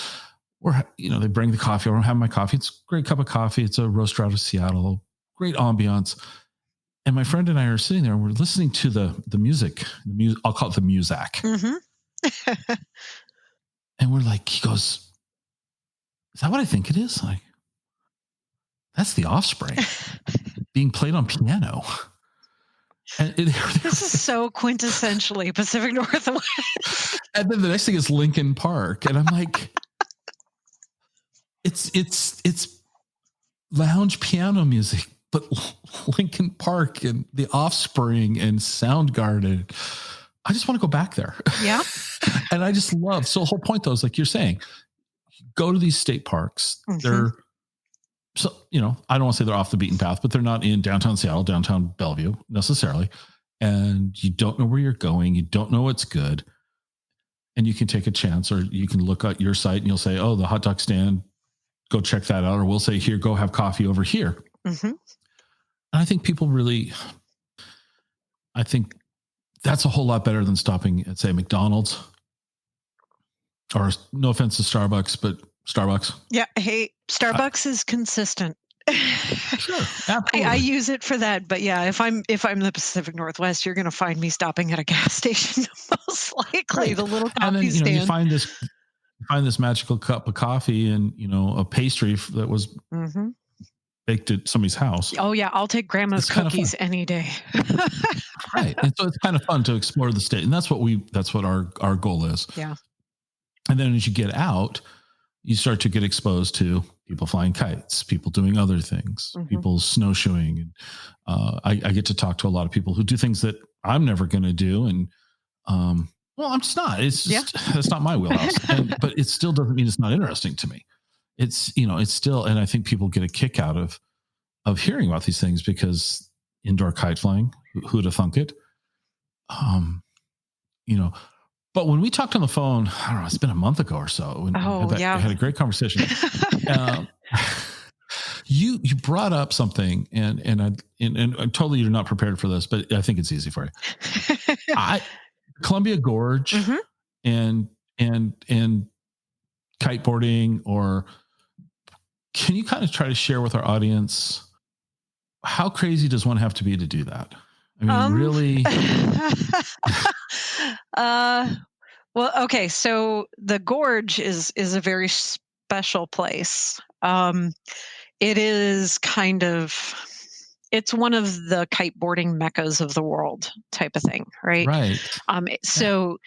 they bring the coffee over. I'm having my coffee. It's a great cup of coffee. It's a roaster out of Seattle, great ambiance. And my friend and I are sitting there and we're listening to the music, I'll call it the muzak. Mm-hmm. And we're like, he goes, is that what I think it is? Like, that's the Offspring being played on piano. And this is so quintessentially Pacific Northwest. And then the next thing is Linkin Park. And I'm like, it's lounge piano music, but Linkin Park and the Offspring and Soundgarden. I just want to go back there. Yeah. And I just love, so the whole point though is like you're saying, go to these state parks. Mm-hmm. They're, so, I don't want to say they're off the beaten path, but they're not in downtown Seattle, downtown Bellevue necessarily. And you don't know where you're going. You don't know what's good. And you can take a chance, or you can look at your site and you'll say, oh, the hot dog stand, go check that out. Or we'll say, here, go have coffee over here. Mm-hmm. And I think people really, that's a whole lot better than stopping at, say, McDonald's Or no offense to Starbucks, but Starbucks. Yeah. Hey, Starbucks is consistent. Sure, I absolutely. use it for that, but yeah, if I'm in the Pacific Northwest, you're going to find me stopping at a gas station, most likely Right. the little And then, coffee you stand. find this magical cup of coffee and, a pastry that was Hmm. baked at somebody's house. Oh yeah, I'll take grandma's It's kind of fun. cookies any day. Right. And so it's kind of fun to explore the state. And that's what our goal is. Yeah. And then as you get out, you start to get exposed to people flying kites, people doing other things, Mhm. people snowshoeing. And I get to talk to a lot of people who do things that I'm never going to do. And well, I'm just not. It's just it's not my wheelhouse. But it still doesn't mean it's not interesting to me. It's still, and I think people get a kick out of hearing about these things because indoor kite flying, who'd have thunk it? You know, but when we talked on the phone, I don't know, it's been a month ago or so. And we had a great conversation. You brought up something, and totally you're not prepared for this, but I think it's easy for you. Columbia Gorge Mhm. and kiteboarding, or can you kind of try to share with our audience how crazy does one have to be to do that? I mean, really? Well, okay. So the gorge is a very special place. It is it's one of the kiteboarding meccas of the world type of thing, right? Right. So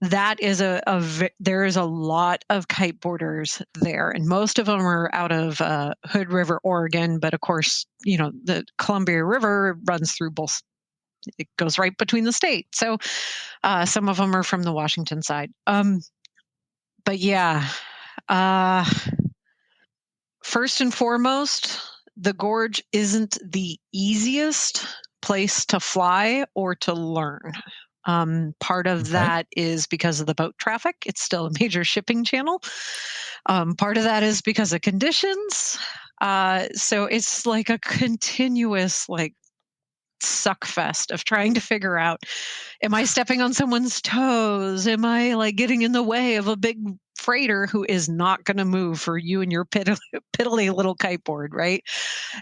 that is there is a lot of kiteboarders there, and most of them are out of Hood River, Oregon. But of course, the Columbia River runs through both. It goes right between the state. So some of them are from the Washington side. But yeah, uh, first and foremost, the gorge isn't the easiest place to fly or to learn. Part of that is because of the boat traffic. It's still a major shipping channel. Part of that is because of conditions. So it's like a continuous suck fest of trying to figure out, am I stepping on someone's toes? Am I getting in the way of a big freighter who is not going to move for you and your piddly little kiteboard, right?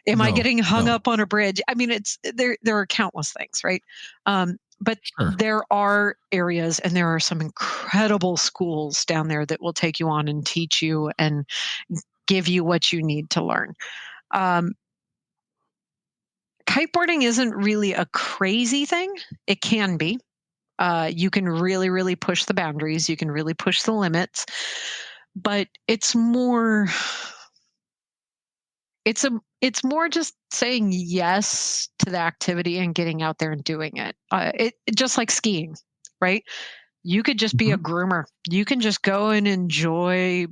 Am I getting hung up on a bridge? I mean, there are countless things, right? But there are areas, and there are some incredible schools down there that will take you on and teach you and give you what you need to learn. Kiteboarding isn't really a crazy thing. It can be. You can really, really push the boundaries. You can really push the limits, but it's more. It's more just saying yes to the activity and getting out there and doing it. It just like skiing, right? You could just be a groomer. You can just go and enjoy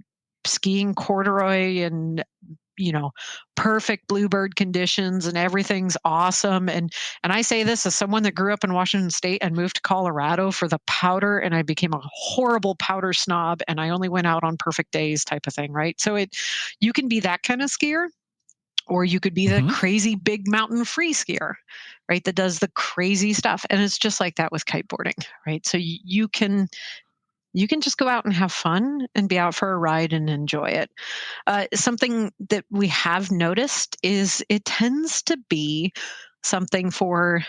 skiing corduroy and perfect bluebird conditions, and everything's awesome. And I say this as someone that grew up in Washington State and moved to Colorado for the powder, and I became a horrible powder snob, and I only went out on perfect days type of thing, right? So you can be that kind of skier, or you could be the crazy big mountain free skier, right? That does the crazy stuff. And it's just like that with kiteboarding, right? So you can just go out and have fun and be out for a ride and enjoy it. Something that we have noticed is it tends to be something for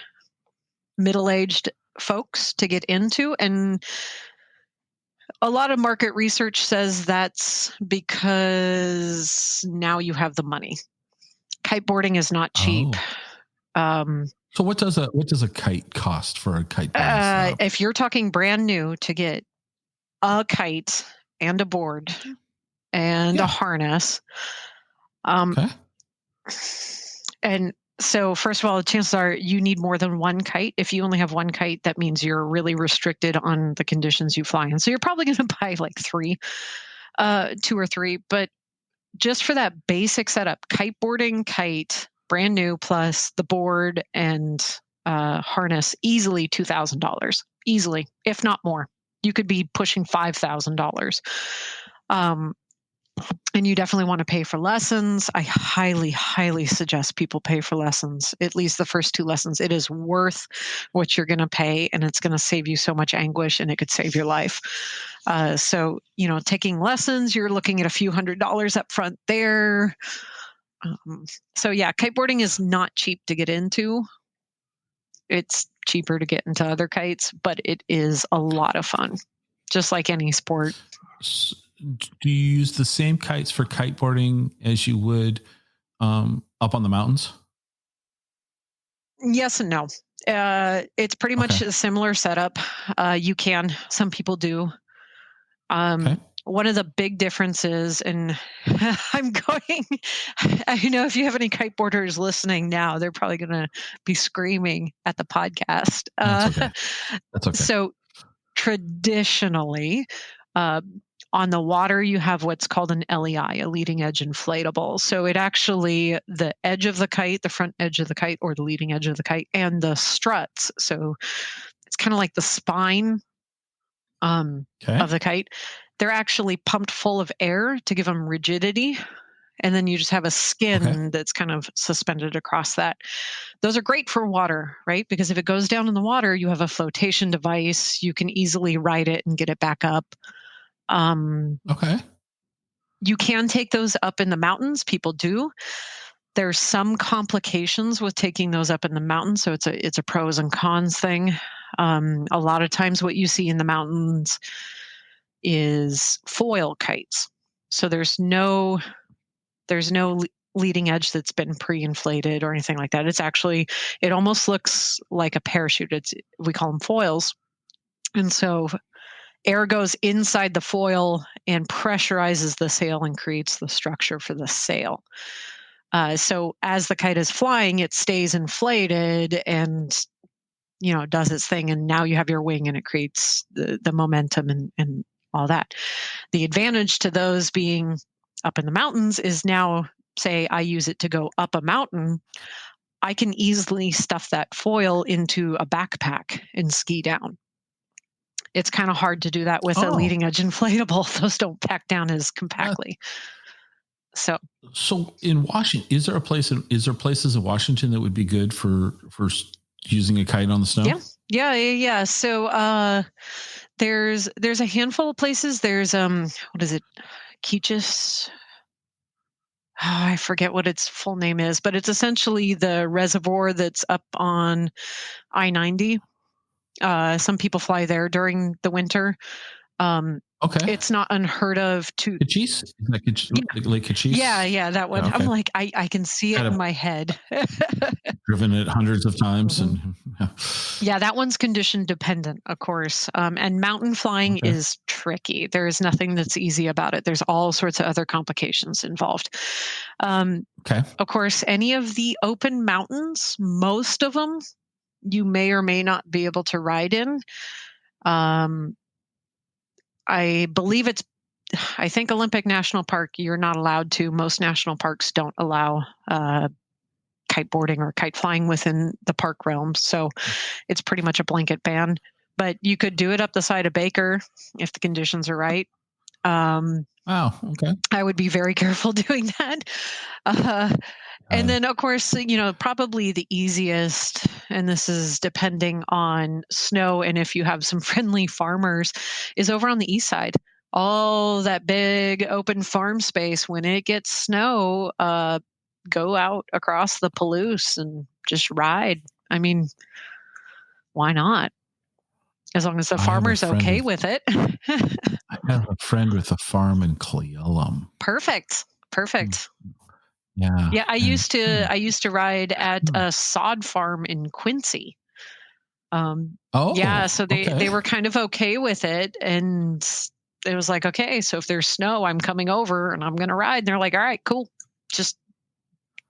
middle-aged folks to get into. And a lot of market research says that's because now you have the money. Kiteboarding is not cheap. So what does a kite cost for a kite? If you're talking brand new, to get a kite and a board and a harness. And so first of all, chances are you need more than one kite. If you only have one kite, that means you're really restricted on the conditions you fly in. So you're probably going to buy like two or three. But just for that basic setup, kiteboarding, kite, brand new, plus the board and harness, easily $2,000, easily, if not more. You could be pushing $5,000. And you definitely want to pay for lessons. I highly, highly suggest people pay for lessons, at least the first 2 lessons. It is worth what you're going to pay, and it's going to save you so much anguish, and it could save your life. So, taking lessons, you're looking at a few $100s up front there. So yeah, kiteboarding is not cheap to get into. It's cheaper to get into other kites, but it is a lot of fun, just like any sport. Do you use the same kites for kiteboarding as you would up on the mountains? Yes and no. It's pretty much a similar setup. Some people do. One of the big differences, and I know if you have any kiteboarders listening now, they're probably going to be screaming at the podcast. That's okay. So traditionally, on the water, you have what's called an LEI, a leading edge inflatable. So it actually, the edge of the kite, the front edge of the kite, or the leading edge of the kite, and the struts. So it's kind of like the spine of the kite. They're actually pumped full of air to give them rigidity. And then you just have a skin that's kind of suspended across that. Those are great for water, right? Because if it goes down in the water, you have a flotation device. You can easily ride it and get it back up. You can take those up in the mountains. People do. There's some complications with taking those up in the mountains. So it's a pros and cons thing. A lot of times what you see in the mountains is foil kites. So there's no leading edge that's been pre-inflated or anything like that. It almost looks like a parachute. We call them foils. And so air goes inside the foil and pressurizes the sail and creates the structure for the sail. So as the kite is flying, it stays inflated and does its thing. And now you have your wing and it creates the momentum and all that. The advantage to those being up in the mountains is now, say I use it to go up a mountain, I can easily stuff that foil into a backpack and ski down. It's kind of hard to do that with a leading edge inflatable. Those don't pack down as compactly. So in Washington, is there places in Washington that would be good for using a kite on the snow? Yeah. So there's a handful of places. There's what is it? Keachus. I forget what its full name is, but it's essentially the reservoir that's up on I-90. Some people fly there during the winter. It's not unheard of to Cochise? Is that Lake Cochise? Yeah, that one. Yeah, I'm like, I can see it in my head. Driven it hundreds of times. Mm-hmm. And that one's condition dependent, of course. And mountain flying is tricky. There is nothing that's easy about it. There's all sorts of other complications involved. Of course, any of the open mountains, most of them, you may or may not be able to ride in. I think Olympic National Park, you're not allowed to. Most national parks don't allow kiteboarding or kite flying within the park realm. So it's pretty much a blanket ban. But you could do it up the side of Baker if the conditions are right. Wow. Okay. I would be very careful doing that. And then, of course, probably the easiest, and this is depending on snow and if you have some friendly farmers, is over on the east side. All that big open farm space, when it gets snow, go out across the Palouse and just ride. I mean, why not? As long as the farmer's okay with it. I have a friend with a farm in Cleolum. Perfect. Yeah. I used to ride at a sod farm in Quincy. So they were kind of okay with it, and it was like, okay, so if there's snow, I'm coming over and I'm going to ride. And they're like, all right, cool. Just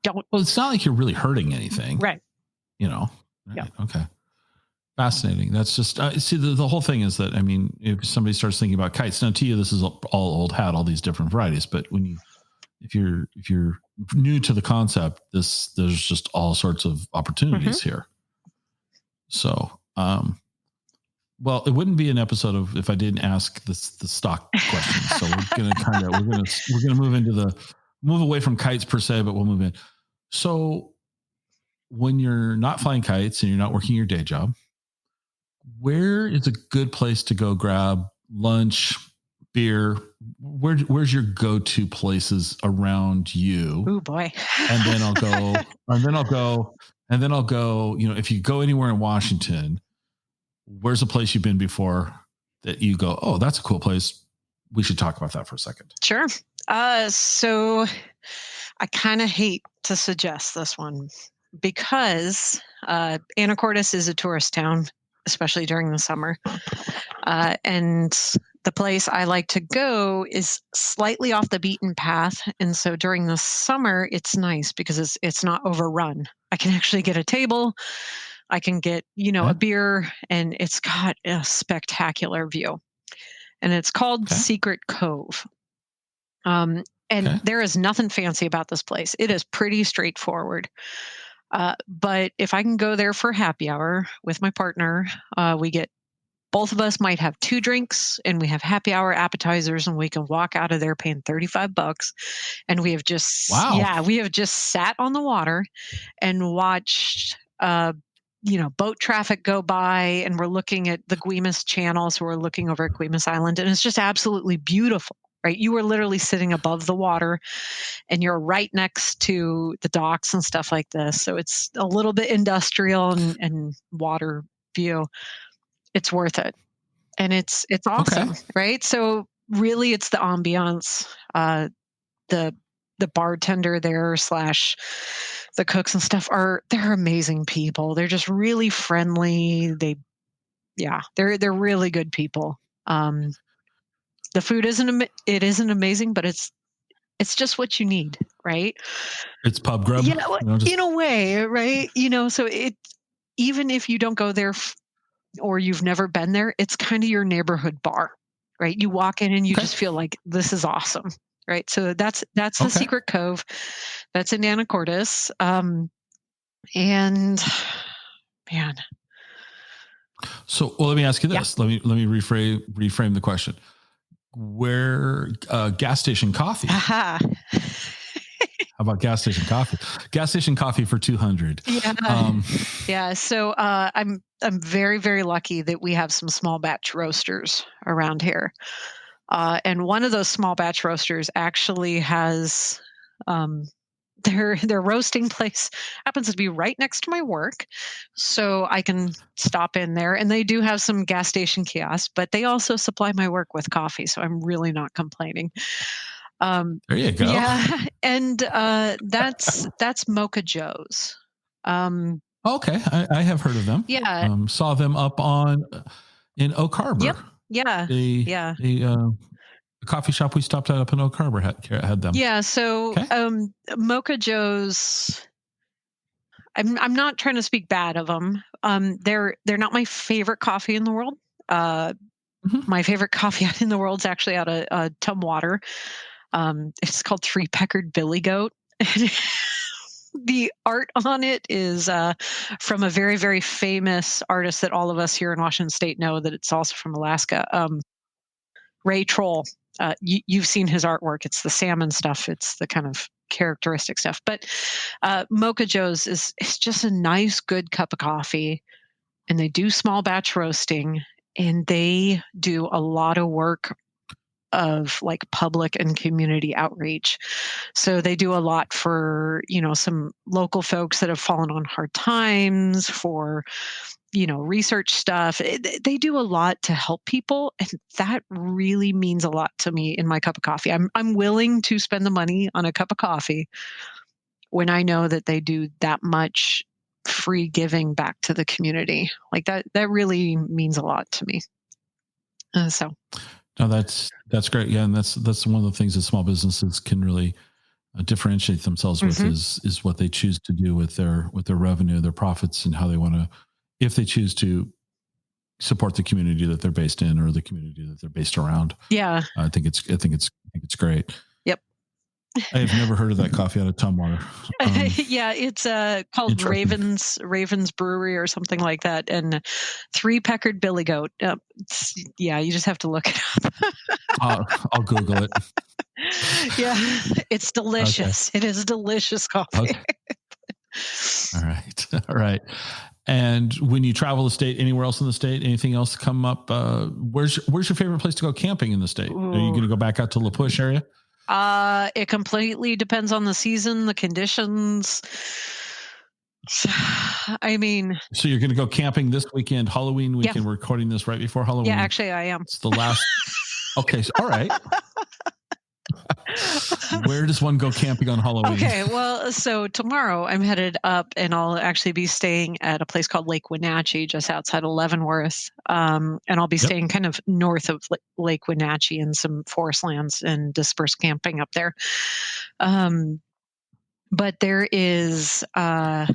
don't. Well, it's not like you're really hurting anything. Right. Right. Okay. Fascinating. That's just, see, the whole thing is that, I mean, if somebody starts thinking about kites, now to you, this is all old hat, all these different varieties, but if you're new to the concept, there's just all sorts of opportunities here. So, well, it wouldn't be an episode of if I didn't ask the stock questions. So we're gonna move away from kites per se, but we'll move in. So when you're not flying kites and you're not working your day job, where is a good place to go grab lunch, beer, where's your go-to places around you? Oh boy. And then I'll go, if you go anywhere in Washington, where's a place you've been before that you go, oh, that's a cool place. We should talk about that for a second. Sure. So I kind of hate to suggest this one because Anacortes is a tourist town, especially during the summer. And the place I like to go is slightly off the beaten path. And so during the summer, it's nice because it's not overrun. I can actually get a table. I can get, a beer, and it's got a spectacular view. And it's called Secret Cove. And there is nothing fancy about this place. It is pretty straightforward. But if I can go there for happy hour with my partner, both of us might have 2 drinks, and we have happy hour appetizers, and we can walk out of there paying $35. And we have just, sat on the water and watched, boat traffic go by, and we're looking at the Guimas Channel. So we're looking over at Guimas Island, and it's just absolutely beautiful, right? You are literally sitting above the water, and you're right next to the docks and stuff like this. So it's a little bit industrial and water view. It's worth it. And it's awesome, right? So really it's the ambiance, the bartender there / the cooks and stuff they're amazing people. They're just really friendly. They're really good people. The food isn't amazing, but it's just what you need, right? It's pub grub. In a way, right? So even if you don't go there or you've never been there, it's kind of your neighborhood bar, right? You walk in and you just feel like this is awesome, right? So that's the Secret Cove. That's in Anacortes. And man. So, let me ask you this. Yeah. Let me reframe the question. Where gas station coffee? Aha. How about gas station coffee? Gas station coffee for $200. Yeah. So I'm very, very lucky that we have some small batch roasters around here. And one of those small batch roasters actually has their roasting place happens to be right next to my work. So I can stop in there, and they do have some gas station kiosks, but they also supply my work with coffee. So I'm really not complaining. There you go. Yeah. And that's Mocha Joe's. Okay. I have heard of them. Yeah. Saw them up in Oak Harbor. Yep. Yeah. The coffee shop we stopped at up in Oak Harbor had them. Yeah. So, Mocha Joe's, I'm not trying to speak bad of them. They're not my favorite coffee in the world. My favorite coffee in the world is actually out of Tumwater. It's called Three Peckered Billy Goat. The art on it is from a very, very famous artist that all of us here in Washington State know, that it's also from Alaska. Ray Troll. You've seen his artwork. It's the salmon stuff. It's the kind of characteristic stuff. But Mocha Joe's is just a nice, good cup of coffee. And they do small batch roasting, and they do a lot of work of like public and community outreach. So they do a lot for, some local folks that have fallen on hard times, for, research stuff. They do a lot to help people. And that really means a lot to me in my cup of coffee. I'm willing to spend the money on a cup of coffee when I know that they do that much free giving back to the community. Like that really means a lot to me. No, that's great. Yeah. And that's one of the things that small businesses can really differentiate themselves with is what they choose to do with their revenue, their profits, and how they want to, if they choose to support the community that they're based in or the community that they're based around. Yeah. I think it's great. Yep. I have never heard of that coffee out of Tumwater. Yeah, it's called Ravens Brewery or something like that, and Three Peckered Billy Goat. You just have to look it up. I'll Google it. Yeah, it's delicious. Okay. It is delicious coffee. Okay. All right. And when you travel the state, anywhere else in the state, anything else come up? Where's your favorite place to go camping in the state? Are you going to go back out to La Push area? It completely depends on the season, the conditions. I mean, so you're going to go camping this weekend, Halloween weekend. Yeah. We're recording this right before Halloween. Yeah, actually, I am. It's the last. Okay, so, all right. Where does one go camping on Halloween? Okay, well, so tomorrow I'm headed up, and I'll actually be staying at a place called Lake Wenatchee, just outside of Leavenworth. And I'll be staying kind of north of Lake Wenatchee in some forest lands and dispersed camping up there. But there is, I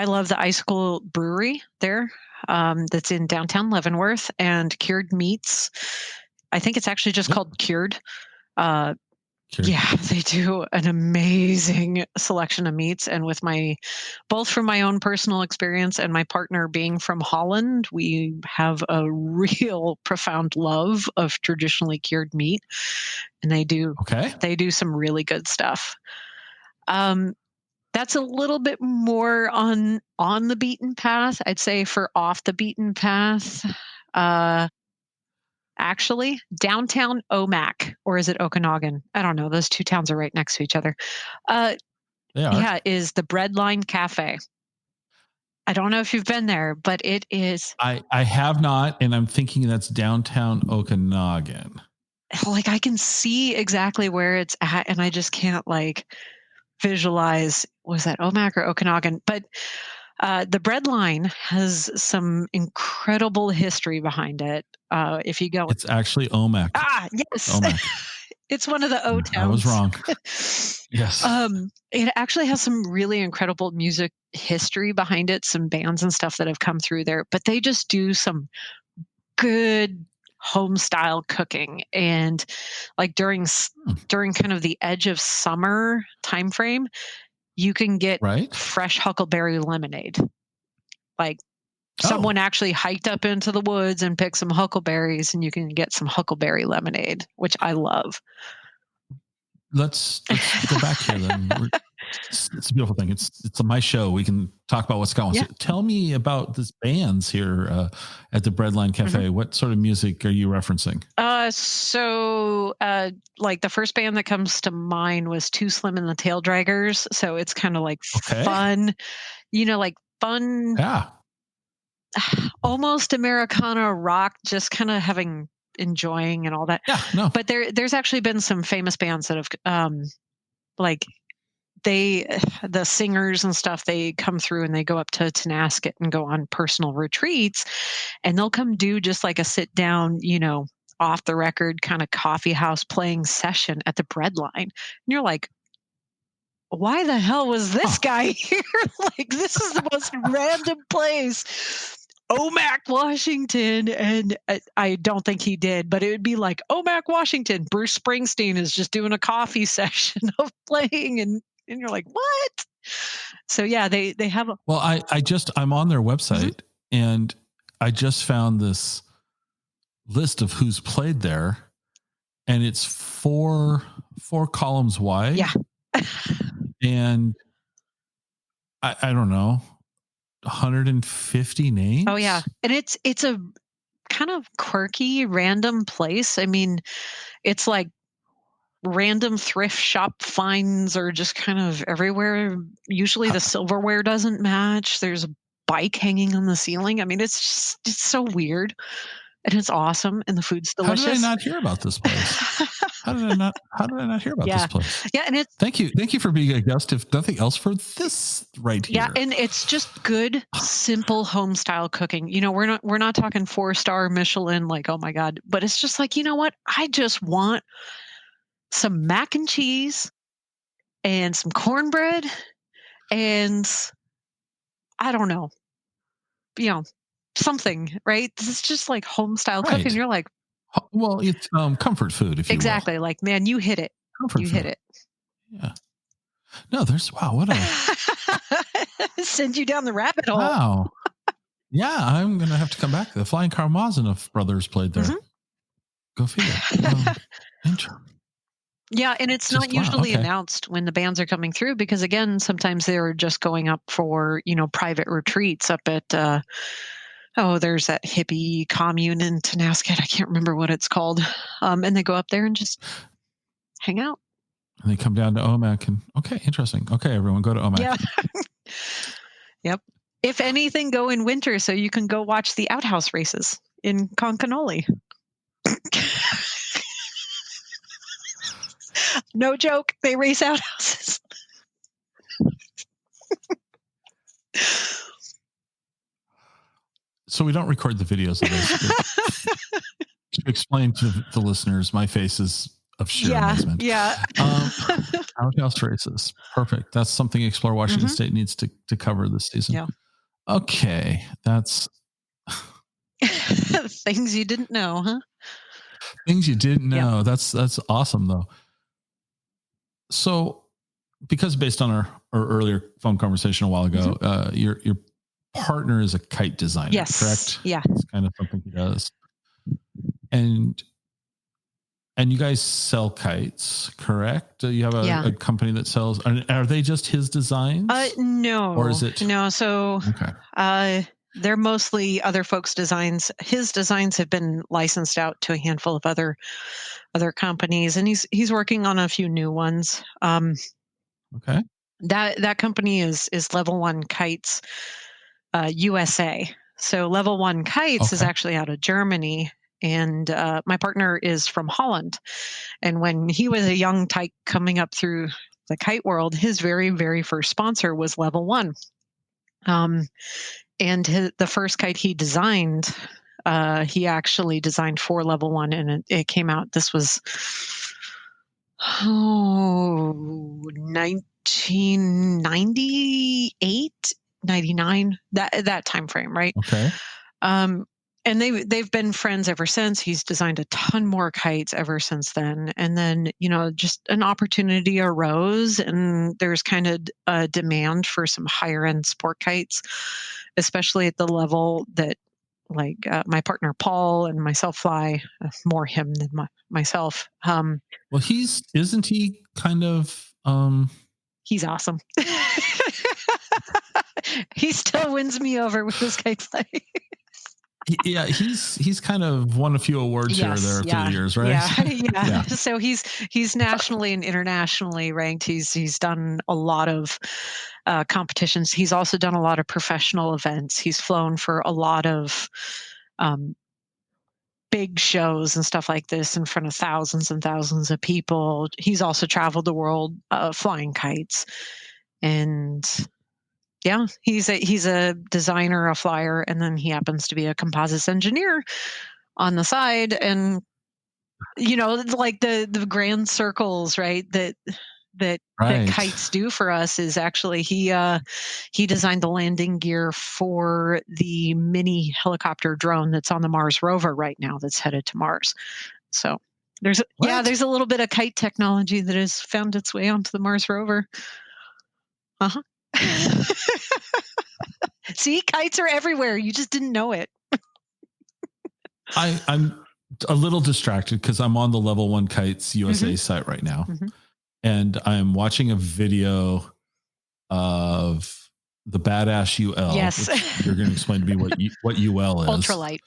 love the Icicle Brewery there, that's in downtown Leavenworth, and Cured Meats. I think it's actually just called Cured. Yeah, they do an amazing selection of meats. And with both from my own personal experience and my partner being from Holland, we have a real profound love of traditionally cured meat. And they do some really good stuff. That's a little bit more on the beaten path. I'd say for off the beaten path, actually, downtown Omak, or is it Okanagan? I don't know. Those two towns are right next to each other. They are. Yeah, is the Breadline Cafe. I don't know if you've been there, but it is. I have not, and I'm thinking that's downtown Okanagan. Like, I can see exactly where it's at, and I just can't visualize, was that Omak or Okanagan? But the Breadline has some incredible history behind it. If you go, it's actually Omak. Yes. Omak. It's one of the O towns. I was wrong. Yes. It actually has some really incredible music history behind it, some bands and stuff that have come through there, but they just do some good home style cooking. And during kind of the edge of summer time frame, you can get fresh huckleberry lemonade. Someone actually hiked up into the woods and picked some huckleberries, and you can get some huckleberry lemonade, which I love. Let's go back here then. It's a beautiful thing. It's my show. We can talk about what's going on. Yeah. So tell me about this bands here at the Breadline Cafe. Mm-hmm. What sort of music are you referencing? So the first band that comes to mind was Too Slim and the Tail Draggers. So it's kind of fun, fun. Yeah. Almost Americana rock, just kind of enjoying and all that. Yeah, no. But there's actually been some famous bands that have the singers and stuff, they come through and they go up to Tonasket and go on personal retreats, and they'll come do just a sit down, off the record kind of coffee house playing session at the Breadline. And you're like, why the hell was this guy here? This is the most random place. Omak, Washington. And I don't think he did, but it would be Omak, Washington. Bruce Springsteen is just doing a coffee session of playing, and you're like, what? So yeah, they have well, I'm on their website, and I just found this list of who's played there, and it's four columns wide. Yeah. And I don't know, 150 names. Oh yeah. And it's a kind of quirky, random place. I mean, it's random thrift shop finds are just kind of everywhere. Usually the silverware doesn't match. There's a bike hanging on the ceiling. I mean, it's so weird. And it's awesome, and the food's delicious. How did I not hear about this place? How did I not hear about this place? Yeah, and thank you for being a guest, if nothing else, for this right here. Yeah, and it's just good, simple home style cooking. We're not talking 4-star Michelin, oh my God, but it's just you know what? I just want some mac and cheese and some cornbread, and I don't know, something, right? This is just home style cooking. You're like, well, it's comfort food, if you exactly. will. Man, you hit it. Comfort you food. hit it. Yeah. No, what a send you down the rabbit hole. Wow. Yeah, I'm gonna have to come back. The Flying Karamazov brothers played there. Mm-hmm. Go figure. Yeah, and it's not Just wow. usually Okay. announced when the bands are coming through because, again, sometimes they're just going up for, private retreats up at, there's that hippie commune in Tenasket. I can't remember what it's called. And they go up there and just hang out. And they come down to OMAC and okay, interesting. Okay, everyone go to OMAC. Yeah. Yep. If anything, go in winter so you can go watch the outhouse races in Concanoli. No joke. They race outhouses. So we don't record the videos of this. To explain to the listeners, my face is of sheer amazement. Yeah. Outhouse races. Perfect. That's something Explore Washington State needs to cover this season. Yeah. Okay. That's things you didn't know, huh? Things you didn't know. Yeah. That's awesome though. So because based on our earlier phone conversation a while ago, your partner is a kite designer, yes. Correct? Yeah. It's kind of something he does. And you guys sell kites, correct? You have a company that sells. Are they just his designs? No. Or is it? No. So they're mostly other folks' designs. His designs have been licensed out to a handful of other companies, and he's working on a few new ones. Okay. That company is Level 1 Kites USA. So Level 1 Kites is actually out of Germany. And my partner is from Holland. And when he was a young tyke coming up through the kite world, his very, very first sponsor was Level 1. And the first kite he designed, he actually designed for Level 1, and it came out. This was 1998, 99, that time frame, right? Okay. And they've been friends ever since. He's designed a ton more kites ever since then. And then, just an opportunity arose, and there's kind of a demand for some higher end sport kites, especially at the level that like my partner Paul and myself fly, more him than myself. Well, isn't he kind of he's awesome. He still wins me over with his kite flying. Yeah, he's kind of won a few awards here or there through the years, right? Yeah. So he's nationally and internationally ranked. He's done a lot of competitions. He's also done a lot of professional events. He's flown for a lot of big shows and stuff like this in front of thousands and thousands of people. He's also traveled the world flying kites, and yeah, he's a designer, a flyer, and then he happens to be a composites engineer on the side. And like the grand circles, right? That kites do for us is actually he designed the landing gear for the mini helicopter drone that's on the Mars rover right now that's headed to Mars. So there's a little bit of kite technology that has found its way onto the Mars rover. See, kites are everywhere. You just didn't know it. I'm a little distracted because I'm on the Level 1 Kites USA site right now. And I'm watching a video of the Badass UL. Yes. Which you're going to explain to me what UL is. Ultralight.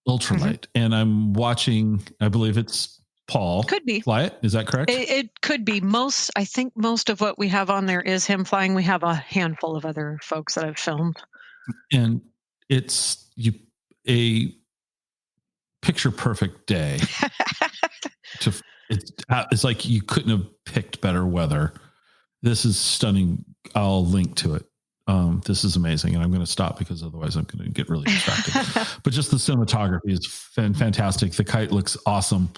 Ultralight. And I'm watching, I believe it's Paul. Could be. Fly it. Is that correct? It could be. I think most of what we have on there is him flying. We have a handful of other folks that I've filmed. And it's a picture perfect day. It's like you couldn't have picked better weather. This is stunning. I'll link to it. This is amazing, and I'm going to stop because otherwise I'm going to get really distracted. But just the cinematography is fantastic. The kite looks awesome.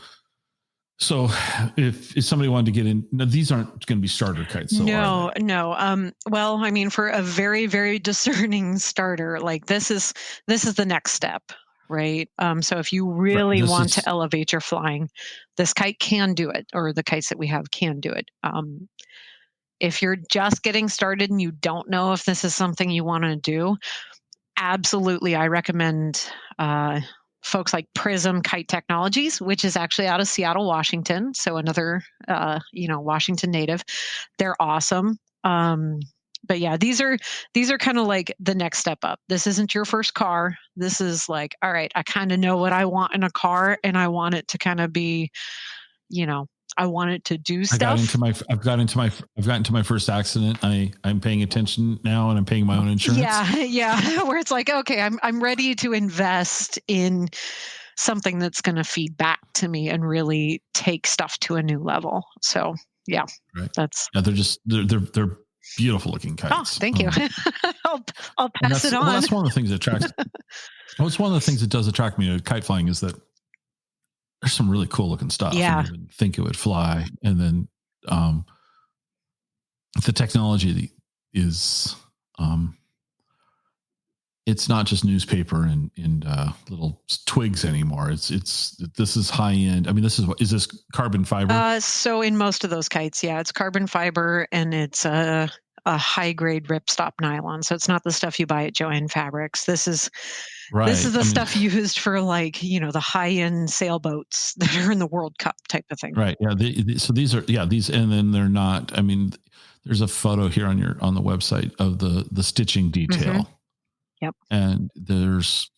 So if somebody wanted to get in, now these aren't going to be starter kites. So no. Well, I mean, for a very, very discerning starter, like this is the next step, right? So if you really want to elevate your flying, this kite can do it, or the kites that we have can do it. If you're just getting started and you don't know if this is something you want to do, absolutely, I recommend folks like Prism Kite Technologies, which is actually out of Seattle, Washington. So another, Washington native. They're awesome. But yeah, these are kind of like the next step up. This isn't your first car. This is like, all right, I kind of know what I want in a car, and I want it to kind of be, I want it to do stuff. I've gotten into my first accident. I'm paying attention now, and I'm paying my own insurance. Yeah. Where it's like, okay, I'm ready to invest in something that's going to feed back to me and really take stuff to a new level. So yeah, right. They're beautiful looking kites. Oh, thank you. I'll pass it on. Well, that's one of the things that attracts. It's one of the things that does attract me to kite flying is that there's some really cool looking stuff. Yeah. I didn't think it would fly. And then the technology is it's not just newspaper and little twigs anymore. This is high end. I mean, is this carbon fiber? So in most of those kites, yeah, it's carbon fiber, and it's a high grade ripstop nylon. So it's not the stuff you buy at Joann Fabrics. This is the stuff used for the high end sailboats that are in the World Cup type of thing. Right. Yeah. So these are and then they're not. I mean, there's a photo here on the website of the stitching detail. Mm-hmm. Yep. And these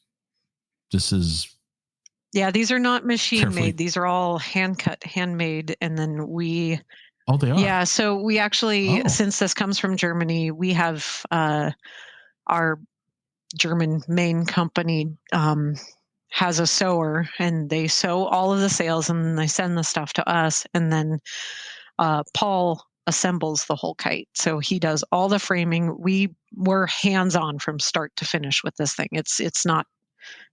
are not machine made. These are all hand cut, handmade. And then we, oh, they are. Yeah. So we actually, since this comes from Germany, we have, our German main company, has a sewer, and they sew all of the sails, and they send the stuff to us. And then, Paul assembles the whole kite. So he does all the framing. We were hands-on from start to finish with this thing. It's not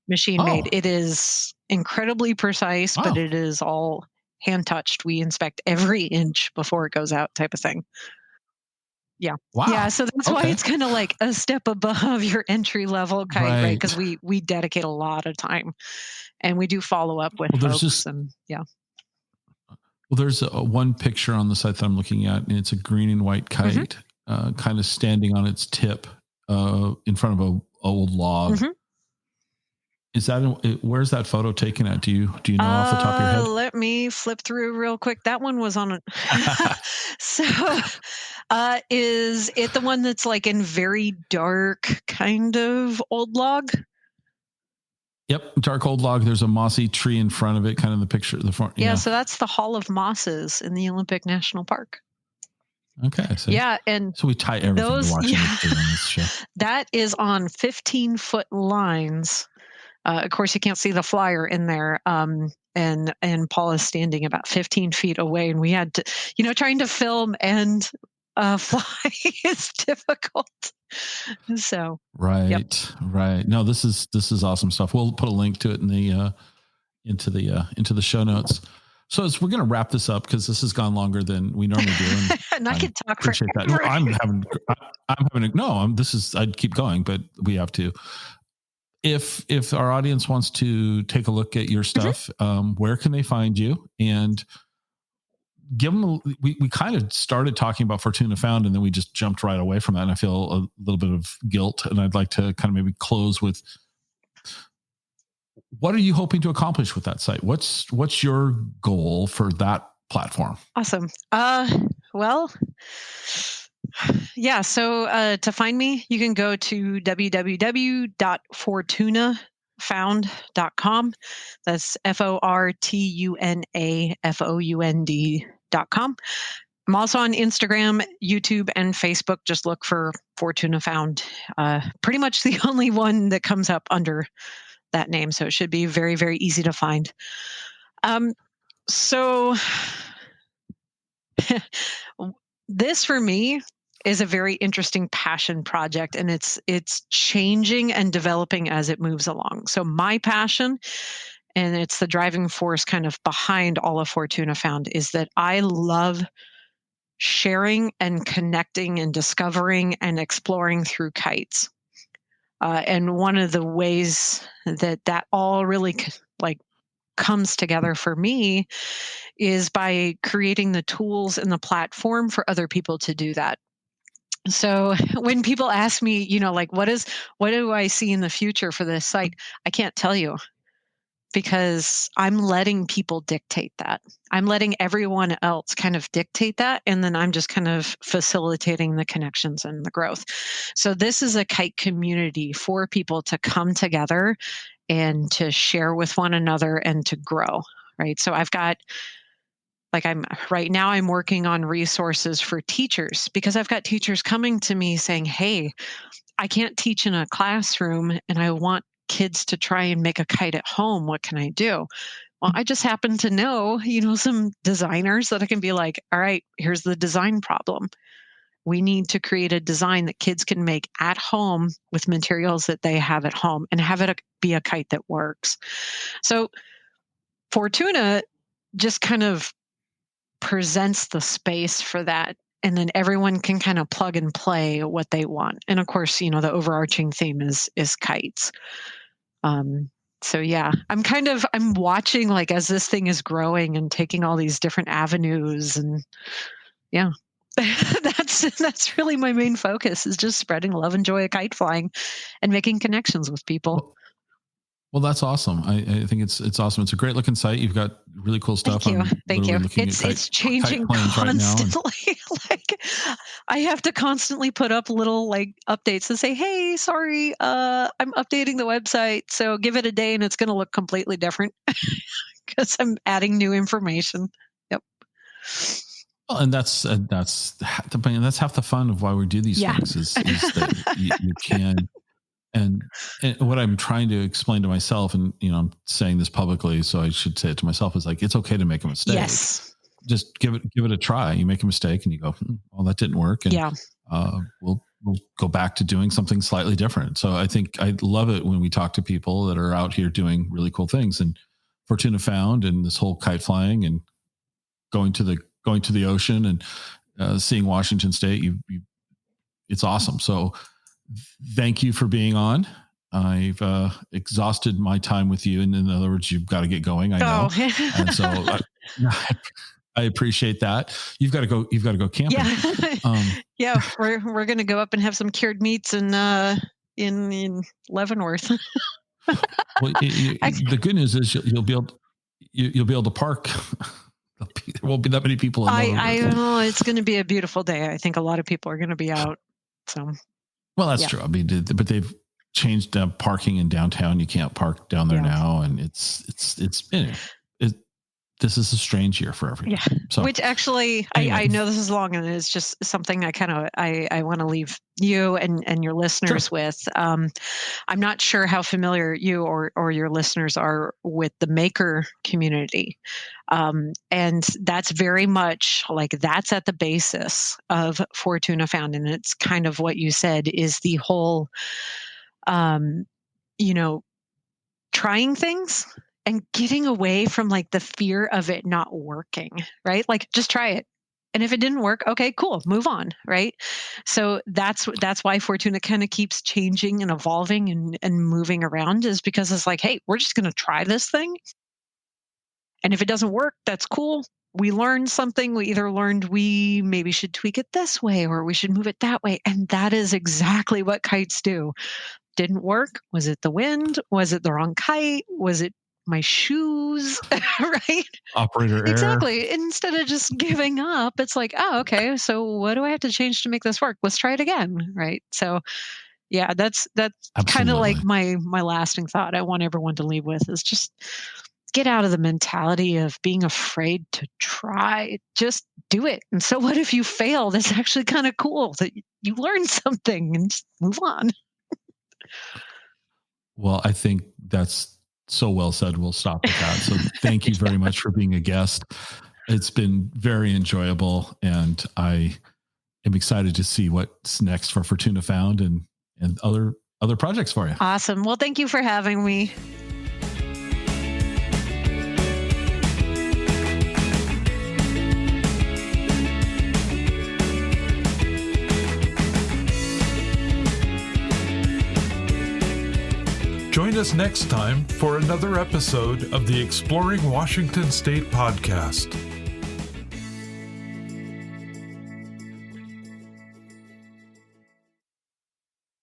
machine made. It is incredibly precise, but it is all hand touched. We inspect every inch before it goes out, type of thing. Yeah. Wow. Yeah. So that's why it's kind of like a step above your entry level kite, right? Because we dedicate a lot of time, and we do follow up with folks. Well, there's one picture on the site that I'm looking at, and it's a green and white kite, kind of standing on its tip in front of an old log. Mm-hmm. Is that where's that photo taken at? Do you know off the top of your head? Let me flip through real quick. That one was on so is it the one that's like in very dark kind of old log? Yep, dark old log. There's a mossy tree in front of it, kind of the picture at the front. Yeah, so that's the Hall of Mosses in the Olympic National Park. Okay. So, yeah, and so we tie everything to watching this show. That is on 15-foot lines. Of course, you can't see the flyer in there. And Paul is standing about 15 feet away, and we had to, trying to film and fly is difficult. So right. No, this is awesome stuff. We'll put a link to it in the into the show notes. So we're going to wrap this up because this has gone longer than we normally do. And I can talk for that. No, I'd keep going, but we have to. If our audience wants to take a look at your stuff, where can they find you? And give them. We kind of started talking about Fortuna Found, and then we just jumped right away from that. And I feel a little bit of guilt, and I'd like to kind of maybe close with, what are you hoping to accomplish with that site? What's your goal for that platform? Awesome. Well, yeah. So to find me, you can go to www.fortunafound.com. That's FORTUNAFOUND.com. I'm also on Instagram, YouTube, and Facebook. Just look for Fortuna Found. Pretty much the only one that comes up under that name. So it should be very, very easy to find. So this for me is a very interesting passion project, and it's changing and developing as it moves along. So my passion, and it's the driving force kind of behind all of Fortuna Found, is that I love sharing and connecting and discovering and exploring through kites. And one of the ways that all really comes together for me is by creating the tools and the platform for other people to do that. So when people ask me, what do I see in the future for this site? I can't tell you. because I'm letting people dictate that. I'm letting everyone else kind of dictate that. And then I'm just kind of facilitating the connections and the growth. So this is a kite community for people to come together and to share with one another and to grow, right? So I've got, like, I'm working on resources for teachers, because I've got teachers coming to me saying, hey, I can't teach in a classroom and I want kids to try and make a kite at home. What can I do? Well, I just happen to know, some designers that I can be like, all right, here's the design problem. We need to create a design that kids can make at home with materials that they have at home and have it be a kite that works. So Fortuna just kind of presents the space for that. And then everyone can kind of plug and play what they want. And of course, the overarching theme is kites. So yeah, I'm watching, like, as this thing is growing and taking all these different avenues, and yeah, that's really my main focus, is just spreading love and joy of kite flying and making connections with people. Well, that's awesome. I think it's awesome. It's a great looking site. You've got really cool stuff. Thank you. It's changing constantly. Like, I have to constantly put up little, like, updates to say, hey, sorry, I'm updating the website. So give it a day and it's going to look completely different because I'm adding new information. Yep. Well, and that's half the fun of why we do these things is that you can. And what I'm trying to explain to myself, and I'm saying this publicly, so I should say it to myself, is like, it's okay to make a mistake. Yes. Just give it a try. You make a mistake and you go, well, that didn't work. And we'll go back to doing something slightly different. So I think I love it when we talk to people that are out here doing really cool things. And Fortuna Found and this whole kite flying and going to the ocean and seeing Washington State, it's awesome. So thank you for being on. I've exhausted my time with you. And in other words, you've got to get going. I know. And so I appreciate that. You've got to go camping. Yeah. We're going to go up and have some cured meats in Leavenworth. Well, the good news is you'll be able to park. There won't be that many people. I know it's going to be a beautiful day. I think a lot of people are going to be out. So. Well, that's true. I mean, but they've changed parking in downtown. You can't park down there now, and this is a strange year for everyone. Yeah. So, which actually, anyway. I know this is long, and it's just something I want to leave you and your listeners with. I'm not sure how familiar you or your listeners are with the maker community. And that's very much like, that's at the basis of Fortuna Found. And it's kind of what you said is the whole, trying things and getting away from, like, the fear of it not working, right? Like, just try it. And if it didn't work, okay, cool, move on, right? So that's why Fortuna kind of keeps changing and evolving and moving around, is because it's like, hey, we're just going to try this thing. And if it doesn't work, that's cool. We learned something. We either learned we maybe should tweak it this way or we should move it that way. And that is exactly what kites do. Didn't work. Was it the wind? Was it the wrong kite? Was it my shoes? Right? Operator error. Exactly. Instead of just giving up, it's like, oh, okay, so what do I have to change to make this work? Let's try it again. Right. So yeah, that's kind of like my lasting thought I want everyone to leave with, is just get out of the mentality of being afraid to try. Just do it. And so what if you fail? That's actually kind of cool that you learned something, and just move on. Well, I think that's so well said. We'll stop with that. So thank you very much for being a guest. It's been very enjoyable, and I am excited to see what's next for Fortuna Found and other projects for you. Awesome. Well, thank you for having me. Join us next time for another episode of the Exploring Washington State podcast.